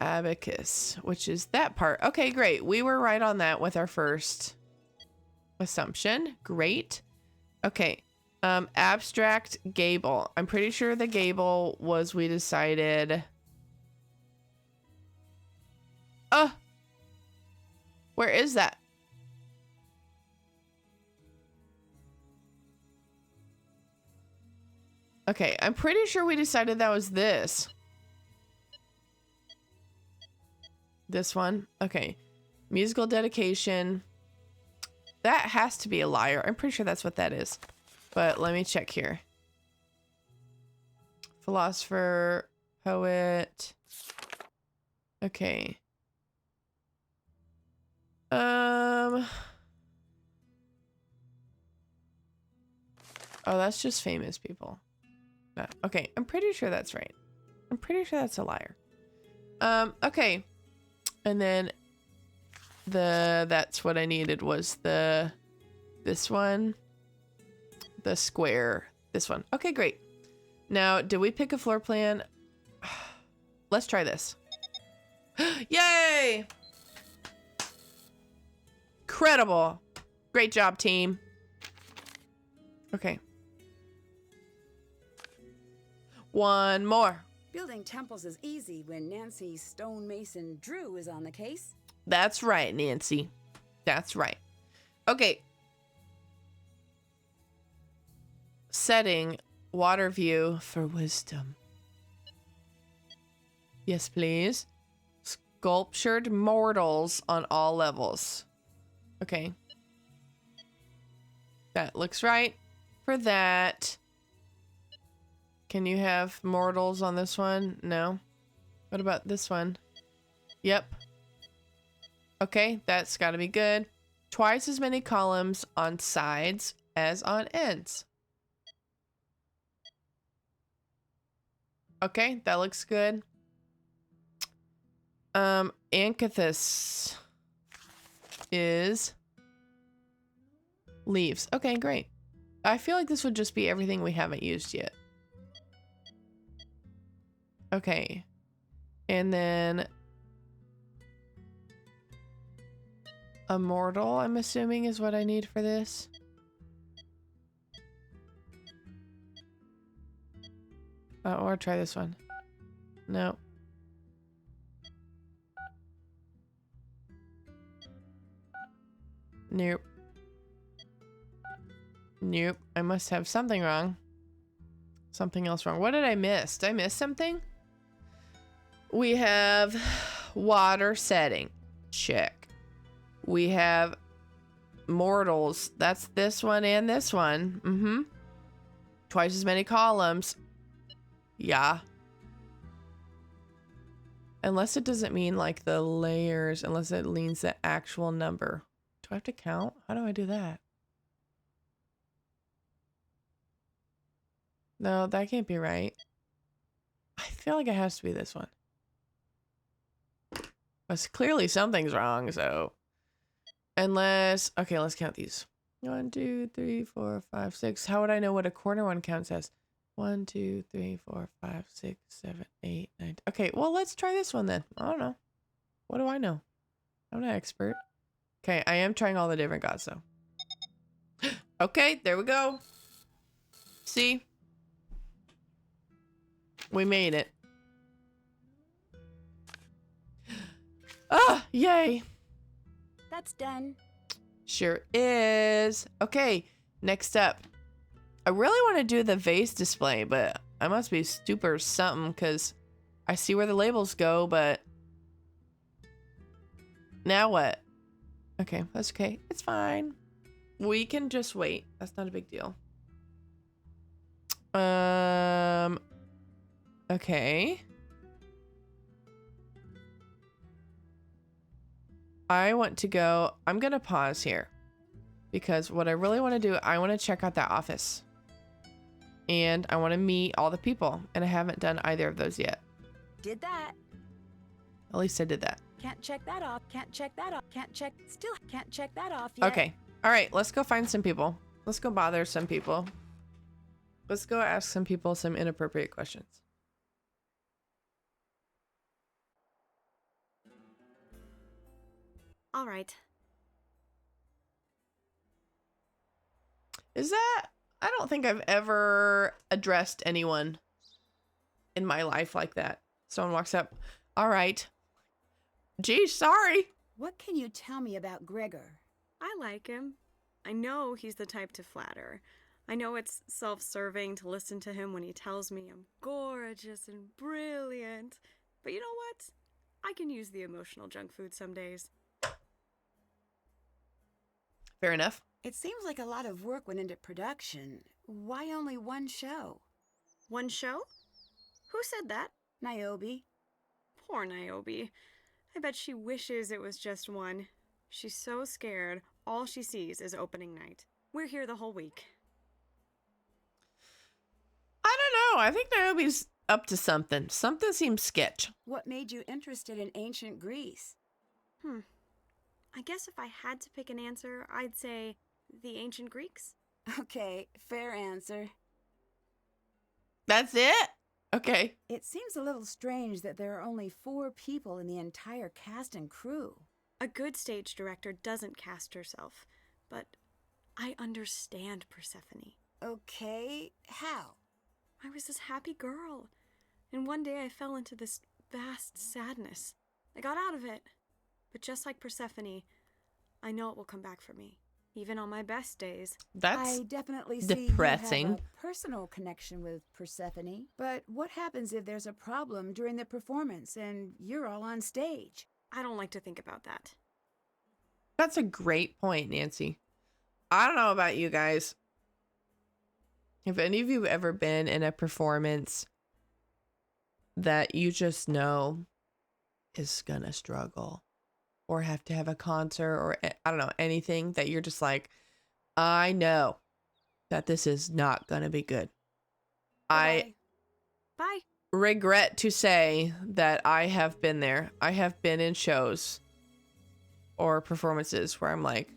abacus, which is that part. Okay, great. We were right on that with our first assumption. Great. Okay. Abstract gable. I'm pretty sure the gable was we decided. Where is that? Okay, I'm pretty sure we decided that was this. This one? Okay. Musical dedication. That has to be a liar. I'm pretty sure that's what that is. But let me check here. Philosopher, poet. Okay. Oh, that's just famous people. No. Okay, I'm pretty sure that's right. I'm pretty sure that's a liar. Okay. And then that's what I needed was this one. The square. This one. Okay, great. Now, did we pick a floor plan? Let's try this. Yay! Incredible. Great job, team. Okay. One more. Building temples is easy when Nancy Stonemason Drew is on the case. That's right, Nancy. That's right. Okay. Setting water view for wisdom. Yes, please. Sculptured mortals on all levels. Okay. That looks right for that. Can you have mortals on this one? No. What about this one? Yep. Okay, that's got to be good. Twice as many columns on sides as on ends. Okay, that looks good. Anchithus is leaves. Okay, great. I feel like this would just be everything we haven't used yet. Okay. And then immortal, I'm assuming, is what I need for this. Or try this one. No. Nope. Nope. I must have something wrong. Something else wrong. What did I miss? Did I miss something? We have water setting. Check. We have mortals. That's this one and this one. Mm-hmm. Twice as many columns. Yeah. Unless it doesn't mean like the layers, unless it means the actual number. Do I have to count? How do I do that? No, that can't be right. I feel like it has to be this one. But clearly something's wrong, so. Unless, okay, let's count these. 1, 2, 3, 4, 5, 6. How would I know what a corner one counts as? 1, 2, 3, 4, 5, 6, 7, 8, 9. Okay, well, let's try this one then. I don't know. What do I know? I'm not an expert. Okay, I am trying all the different gods, though. Okay, there we go. See? We made it. Ah, yay. That's done. Sure is. Okay, next up. I really want to do the vase display, but I must be stupid or something because I see where the labels go, but now what? Okay, that's okay. It's fine. We can just wait. That's not a big deal. Okay. I want to go, I'm going to pause here because what I really want to do, I want to check out that office and I want to meet all the people and I haven't done either of those yet. Did that. At least I did that. Can't check that off. Can't check that off. Still can't check that off yet. Okay. All right. Let's go find some people. Let's go bother some people. Let's go ask some people some inappropriate questions. All right. Is that, I don't think I've ever addressed anyone in my life like that. Someone walks up. All right. Geez, sorry. What can you tell me about Gregor? I like him. I know he's the type to flatter. I know it's self-serving to listen to him when he tells me I'm gorgeous and brilliant. But you know what? I can use the emotional junk food some days. Fair enough. It seems like a lot of work went into production. Why only one show? One show? Who said that? Niobe. Poor Niobe. I bet she wishes it was just one. She's so scared, all she sees is opening night. We're here the whole week. I don't know. I think Niobe's up to something. Something seems sketch. What made you interested in ancient Greece? I guess if I had to pick an answer, I'd say the ancient Greeks. Okay, fair answer. That's it? Okay. It seems a little strange that there are only 4 people in the entire cast and crew. A good stage director doesn't cast herself, but I understand Persephone. Okay, how? I was this happy girl, and one day I fell into this vast sadness. I got out of it, but just like Persephone, I know it will come back for me, even on my best days. That's I definitely see depressing. you have a personal connection with Persephone, but what happens if there's a problem during the performance and you're all on stage? I don't like to think about that. That's a great point, Nancy. I don't know about you guys. If any of you have ever been in a performance that you just know is gonna struggle or have to have a concert or I don't know, anything that you're just like, I know that this is not gonna be good. I Bye. regret to say that I have been there. I have been in shows or performances where I'm like,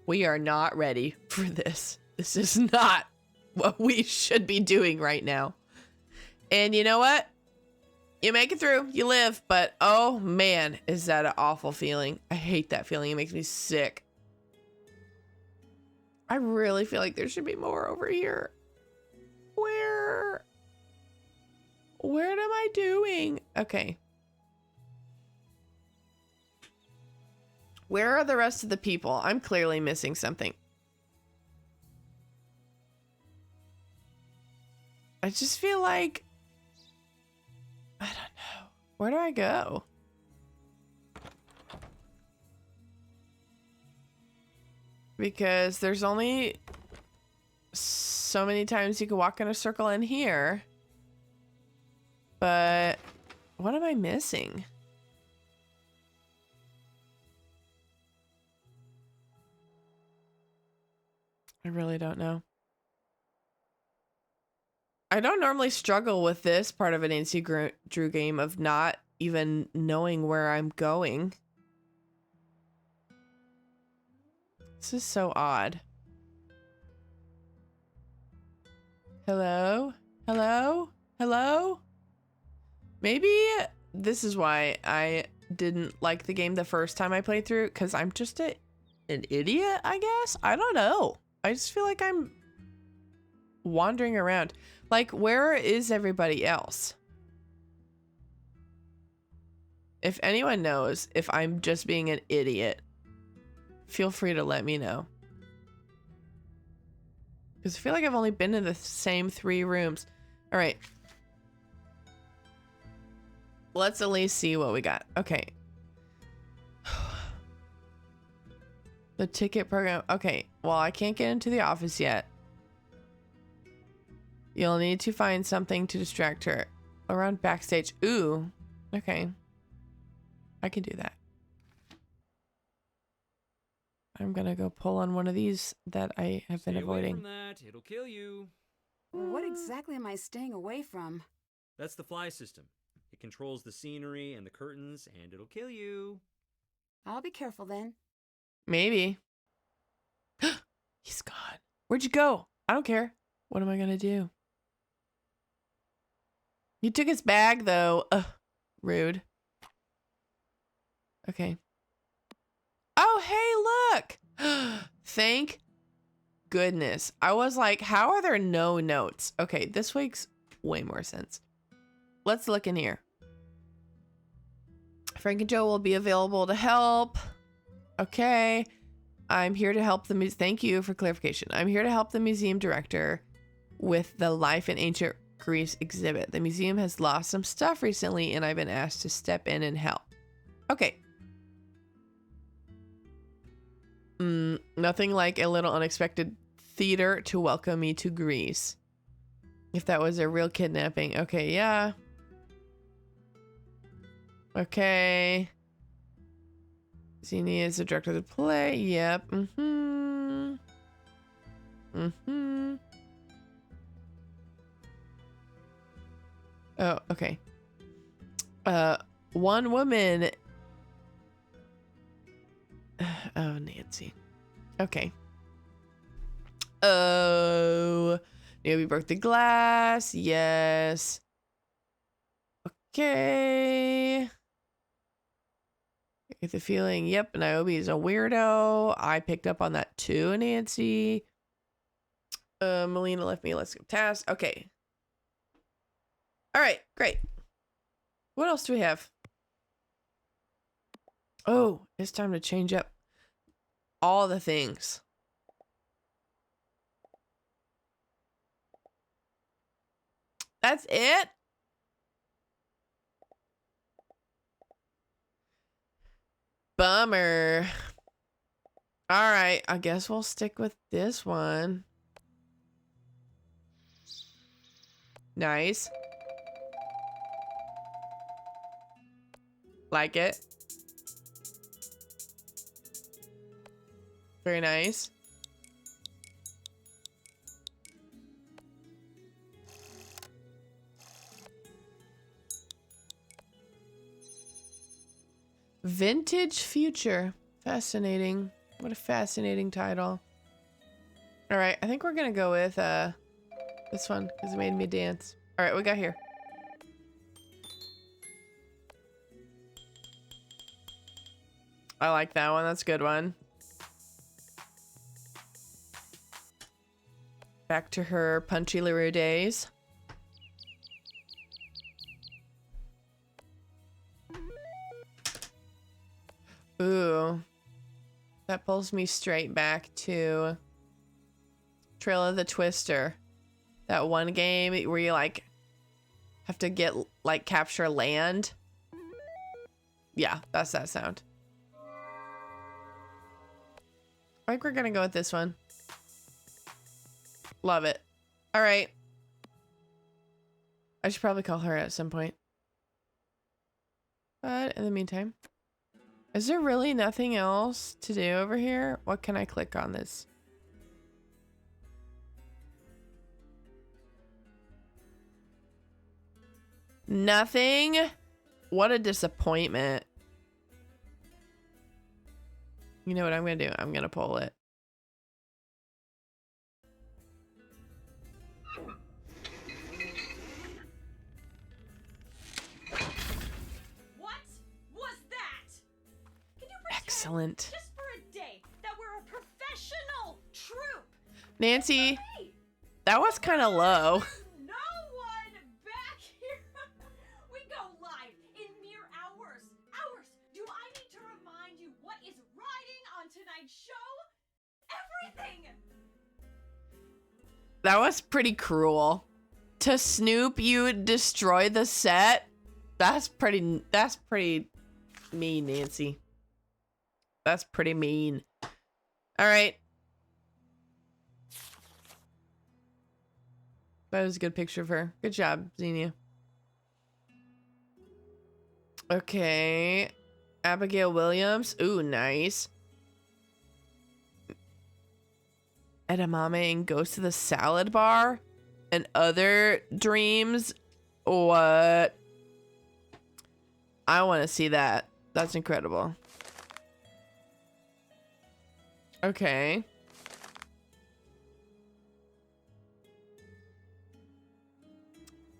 we are not ready for this. This is not what we should be doing right now. And you know what? You make it through, you live, but oh man, is that an awful feeling. I hate that feeling. It makes me sick. I really feel like there should be more over here. What am I doing? Okay. Where are the rest of the people? I'm clearly missing something. I just feel like, I don't know. Where do I go? Because there's only so many times you can walk in a circle in here. But what am I missing? I really don't know. I don't normally struggle with this part of an Nancy Drew game of not even knowing where I'm going. This is so odd. Hello? Hello? Hello? Maybe this is why I didn't like the game the first time I played through, because I'm just an idiot, I guess? I don't know. I just feel like I'm wandering around. Like, where is everybody else? If anyone knows if I'm just being an idiot, feel free to let me know. Because I feel like I've only been in the same 3 rooms. All right. Let's at least see what we got. Okay. The ticket program. Okay. Well, I can't get into the office yet. You'll need to find something to distract her. Around backstage. Ooh. Okay. I can do that. I'm gonna go pull on one of these that I have been avoiding. Stay away from that. It'll kill you. What exactly am I staying away from? That's the fly system. It controls the scenery and the curtains, and it'll kill you. I'll be careful then. Maybe. He's gone. Where'd you go? I don't care. What am I gonna do? He took his bag though. Ugh, rude. Okay. Oh, hey, look. Thank goodness. I was like, how are there no notes? Okay, this makes way more sense. Let's look in here. Frank and Joe will be available to help. Okay. I'm here to help the thank you for clarification. I'm here to help the museum director with the Life in Ancient Greece exhibit. The museum has lost some stuff recently and I've been asked to step in and help. Okay. Nothing like a little unexpected theater to welcome me to Greece. If that was a real kidnapping. Okay, yeah. Okay. Zini is the director of the play. Yep. Oh, okay. One woman. Oh, Nancy. Okay. Oh, Naomi broke the glass. Yes. Okay. I get the feeling, yep, Naomi is a weirdo. I picked up on that too, Nancy. Melina left me. Let's go task. Okay. All right, great. What else do we have? Oh, it's time to change up all the things. That's it? Bummer. All right, I guess we'll stick with this one. Nice. Like it. Very nice. Vintage Future. Fascinating. What a fascinating title. All right, I think we're gonna go with this one because it made me dance. All right, what we got here? I like that one. That's a good one. Back to her Punchy LaRue days. Ooh. That pulls me straight back to Trail of the Twister. That one game where you like have to get like capture land. Yeah, that's that sound. I think we're gonna go with this one. Love it. All right. I should probably call her at some point. But in the meantime, is there really nothing else to do over here? What can I click on this? Nothing? What a disappointment. You know what I'm gonna do? I'm gonna pull it. What was that? Can you pretend Excellent. just for a day that we're a professional troupe? Nancy, that was kind of low. No one back here. We go live in mere hours. Hours. Do I need to remind you what is riding on tonight's show? Everything. That was pretty cruel. To Snoop, you would destroy the set? That's pretty mean, Nancy. That's pretty mean. All right. That was a good picture of her. Good job, Xenia. Okay. Abigail Williams. Ooh, nice. Edamame and goes to the salad bar and other dreams. What? I want to see that. That's incredible. Okay.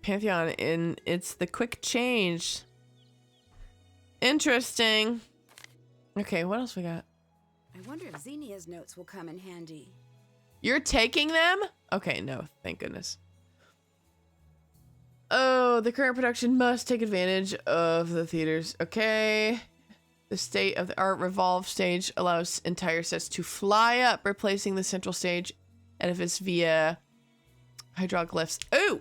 Pantheon, and it's the quick change. Interesting. Okay, what else we got? I wonder if Xenia's notes will come in handy. You're taking them? Okay, no, thank goodness. Oh, the current production must take advantage of the theaters. Okay. The state-of-the-art Revolve stage allows entire sets to fly up, replacing the central stage edifice via hydraulic lifts. Ooh!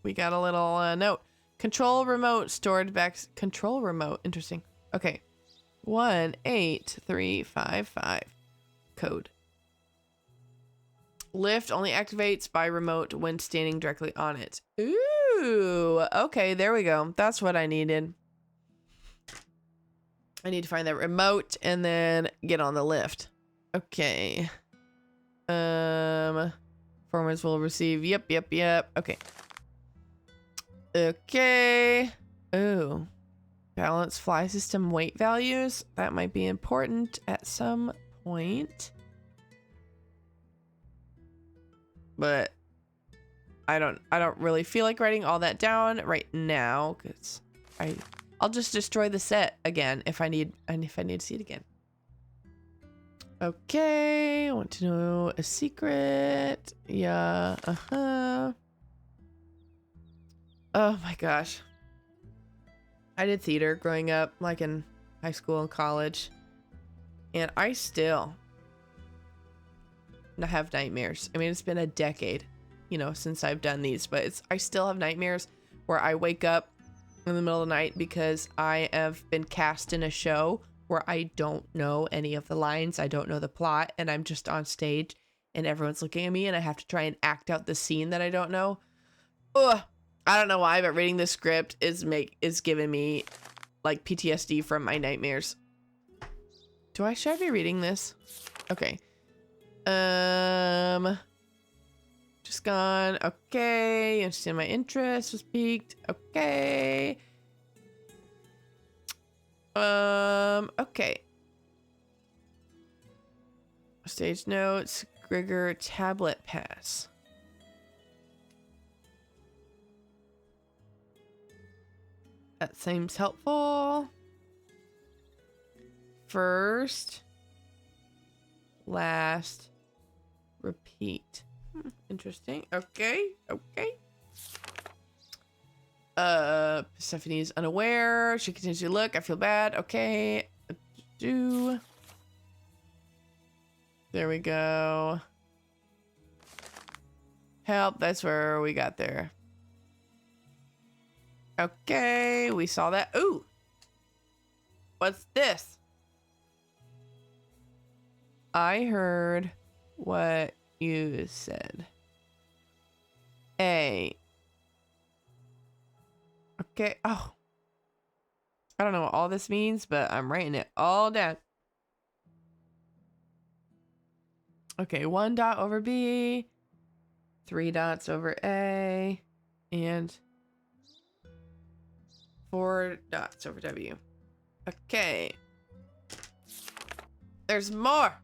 We got a little note. Control remote stored back. Control remote. Interesting. Okay. 18355. Code. Lift only activates by remote when standing directly on it. Ooh. Okay, there we go. That's what I needed. I need to find that remote and then get on the lift. Okay. Performance will receive. Yep. Okay. Okay. Ooh. Balance fly system weight values. That might be important at some point. But I don't really feel like writing all that down right now because I'll just destroy the set again if I need to see it again. Okay, I want to know a secret. Yeah, Oh my gosh. I did theater growing up, like in high school and college. And I still have nightmares. I mean, it's been a decade, since I've done these, but I still have nightmares where I wake up in the middle of the night because I have been cast in a show where I don't know any of the lines. I don't know the plot, and I'm just on stage and everyone's looking at me and I have to try and act out the scene that I don't know. Ugh. I don't know why, but reading this script is giving me like PTSD from my nightmares. Should I be reading this? Okay. Just gone. Okay. Understand my interest was piqued. Okay. Okay. Stage notes, Grigor tablet pass. That seems helpful. First, last, repeat. Interesting. Okay. Persephone is unaware. She continues to look. I feel bad. Okay. There we go. Help. That's where we got there. Okay. We saw that. Ooh. What's this? I heard what you said. A. Okay. Oh. I don't know what all this means, but I'm writing it all down. Okay, 1 dot over B, 3 dots over A, and 4 dots over W. Okay. There's more.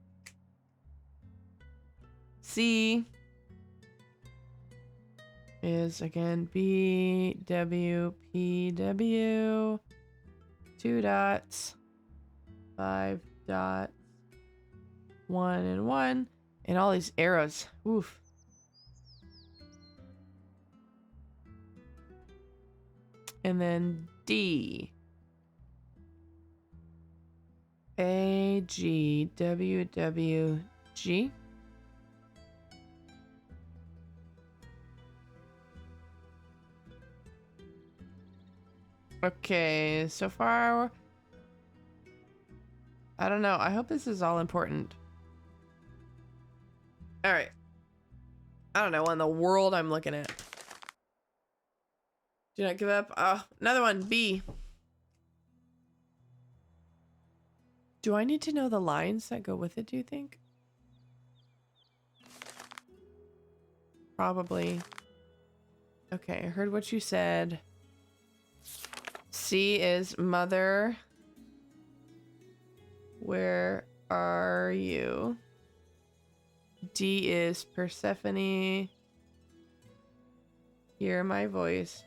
C is again B, W, P, W, 2 dots, 5 dots, 1 and 1, and all these arrows. Oof. And then D. A, G, W, W, G. Okay, so far, I don't know. I hope this is all important. All right. I don't know what in the world I'm looking at. Do not give up. Oh, another one. B. Do I need to know the lines that go with it, do you think? Probably. Okay, I heard what you said. C is mother. Where are you? D is Persephone. Hear my voice.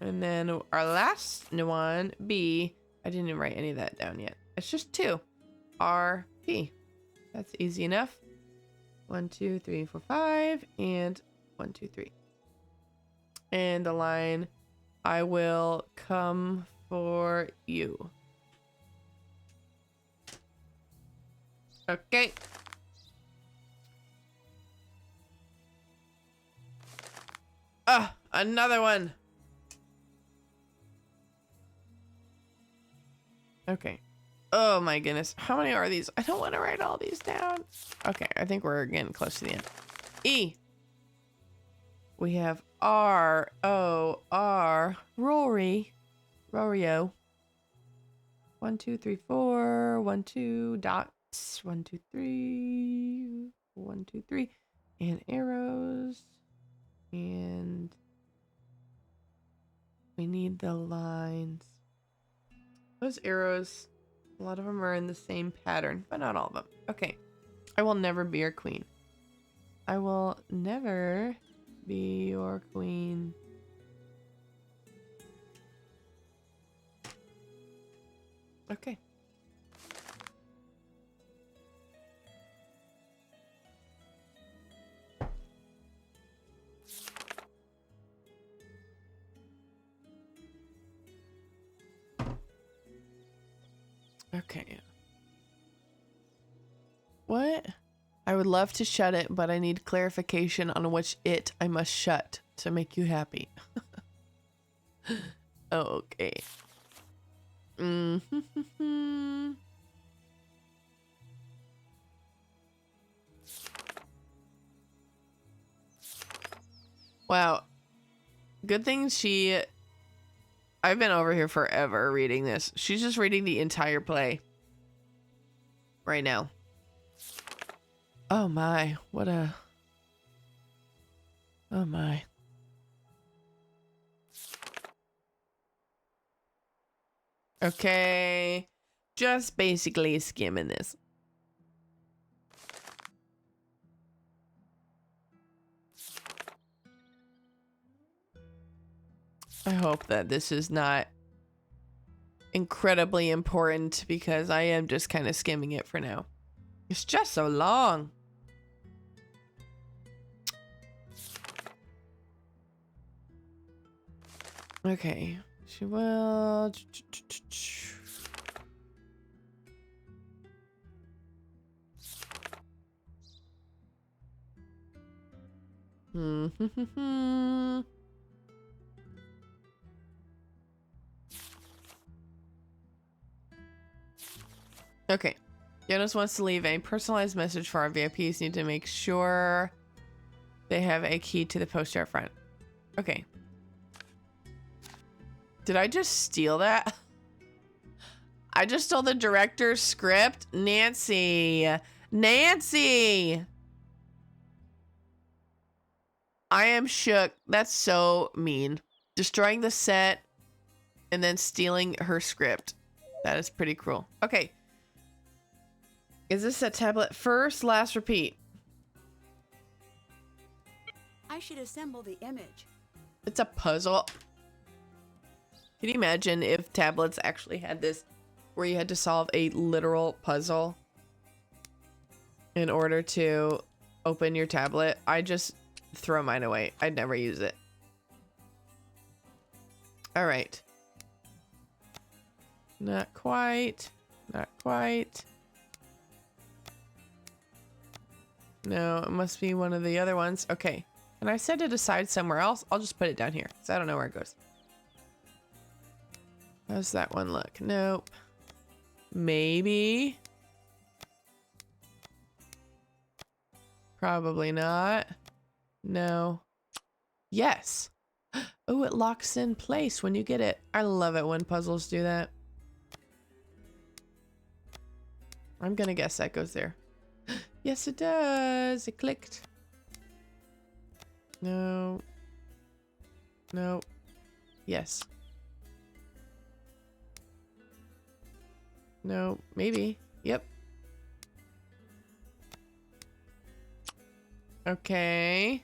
And then our last one, B. I didn't even write any of that down yet. It's just 2. R, P. That's easy enough. 1, 2, 3, 4, 5. And 1, 2, 3. And the line, I will come for you. Okay. Ah, another one. Okay. Oh my goodness. How many are these? I don't want to write all these down. Okay, I think we're getting close to the end. E. We have R, O, R, Rory, Rorio. 1, 2, 3, 4. 1, 2 dots. 1, 2, 3. 1, 2, 3. And arrows. And we need the lines. Those arrows, a lot of them are in the same pattern, but not all of them. Okay. I will never be your queen. I will never be your queen. Okay. Okay. What? I would love to shut it, but I need clarification on which it I must shut to make you happy. Okay. Wow. Good thing I've been over here forever reading this. She's just reading the entire play right now. Oh my, oh my. Okay. Just basically skimming this. I hope that this is not incredibly important because I am just kind of skimming it for now. It's just so long. Okay. She will. Okay. Jonas wants to leave a personalized message for our VIPs. Need to make sure they have a key to the poster up front. Okay. Did I just steal that? I just stole the director's script? Nancy. Nancy! I am shook. That's so mean. Destroying the set and then stealing her script. That is pretty cruel. Okay. Is this a tablet first? Last repeat. I should assemble the image. It's a puzzle. Can you imagine if tablets actually had this where you had to solve a literal puzzle in order to open your tablet? I just throw mine away. I'd never use it. All right. Not quite. Not quite. No, it must be one of the other ones. Okay. Can I set it aside somewhere else? I'll just put it down here because I don't know where it goes. How's that one look? Nope. Maybe. Probably not. No. Yes. Oh, it locks in place when you get it. I love it when puzzles do that. I'm gonna guess that goes there. Yes, it does. It clicked. No. No. Yes. No. Maybe. Yep. Okay.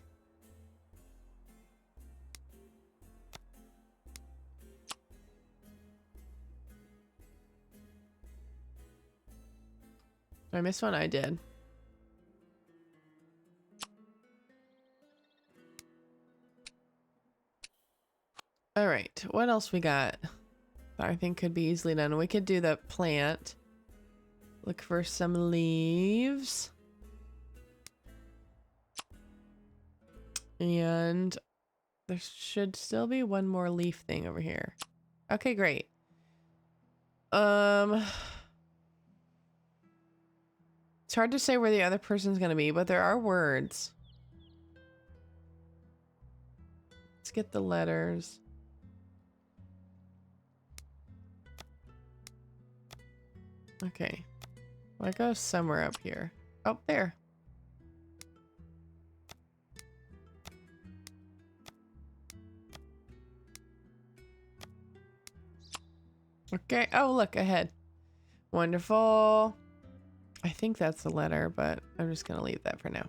Did I miss one? I did. All right. What else we got that I think could be easily done? We could do the plant. Look for some leaves. And there should still be one more leaf thing over here. Okay, great. It's hard to say where the other person's gonna be, but there are words. Let's get the letters. Okay. Well, I go somewhere up here. Oh, there. Okay. Oh, look, ahead. Wonderful. I think that's the letter, but I'm just gonna leave that for now.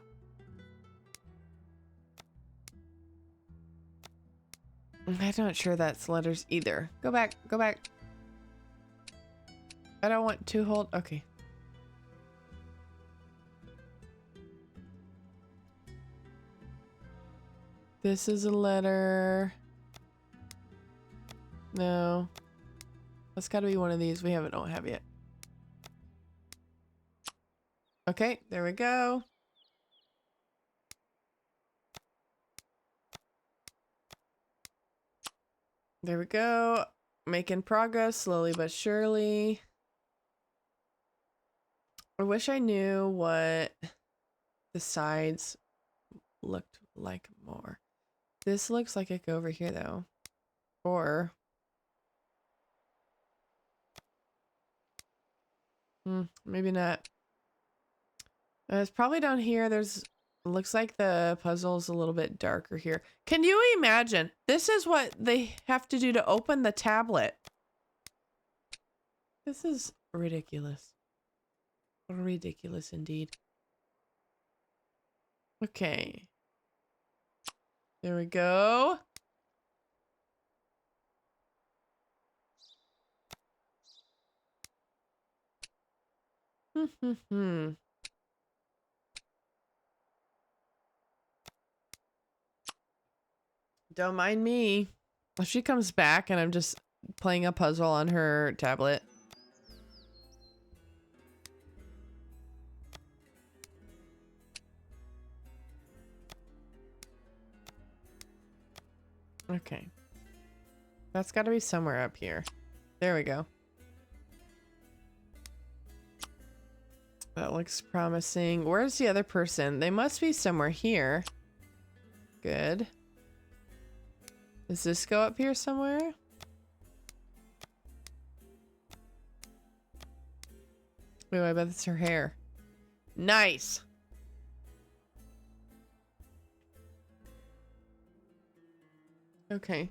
I'm not sure that's letters either. Go back, go back. I don't want to hold. Okay. This is a letter. No. That's gotta be one of these we don't have yet. Okay, there we go. There we go. Making progress slowly but surely. I wish I knew what the sides looked like more. This looks like it go over here though. Or maybe not. It's probably down here. Looks like the puzzle's a little bit darker here. Can you imagine? This is what they have to do to open the tablet. This is ridiculous. Ridiculous indeed. Okay. There we go. Don't mind me. If she comes back and I'm just playing a puzzle on her tablet. Okay. That's got to be somewhere up here. There we go. That looks promising. Where's the other person? They must be somewhere here. Good. Does this go up here somewhere? Wait, I bet it's her hair. Nice. Okay.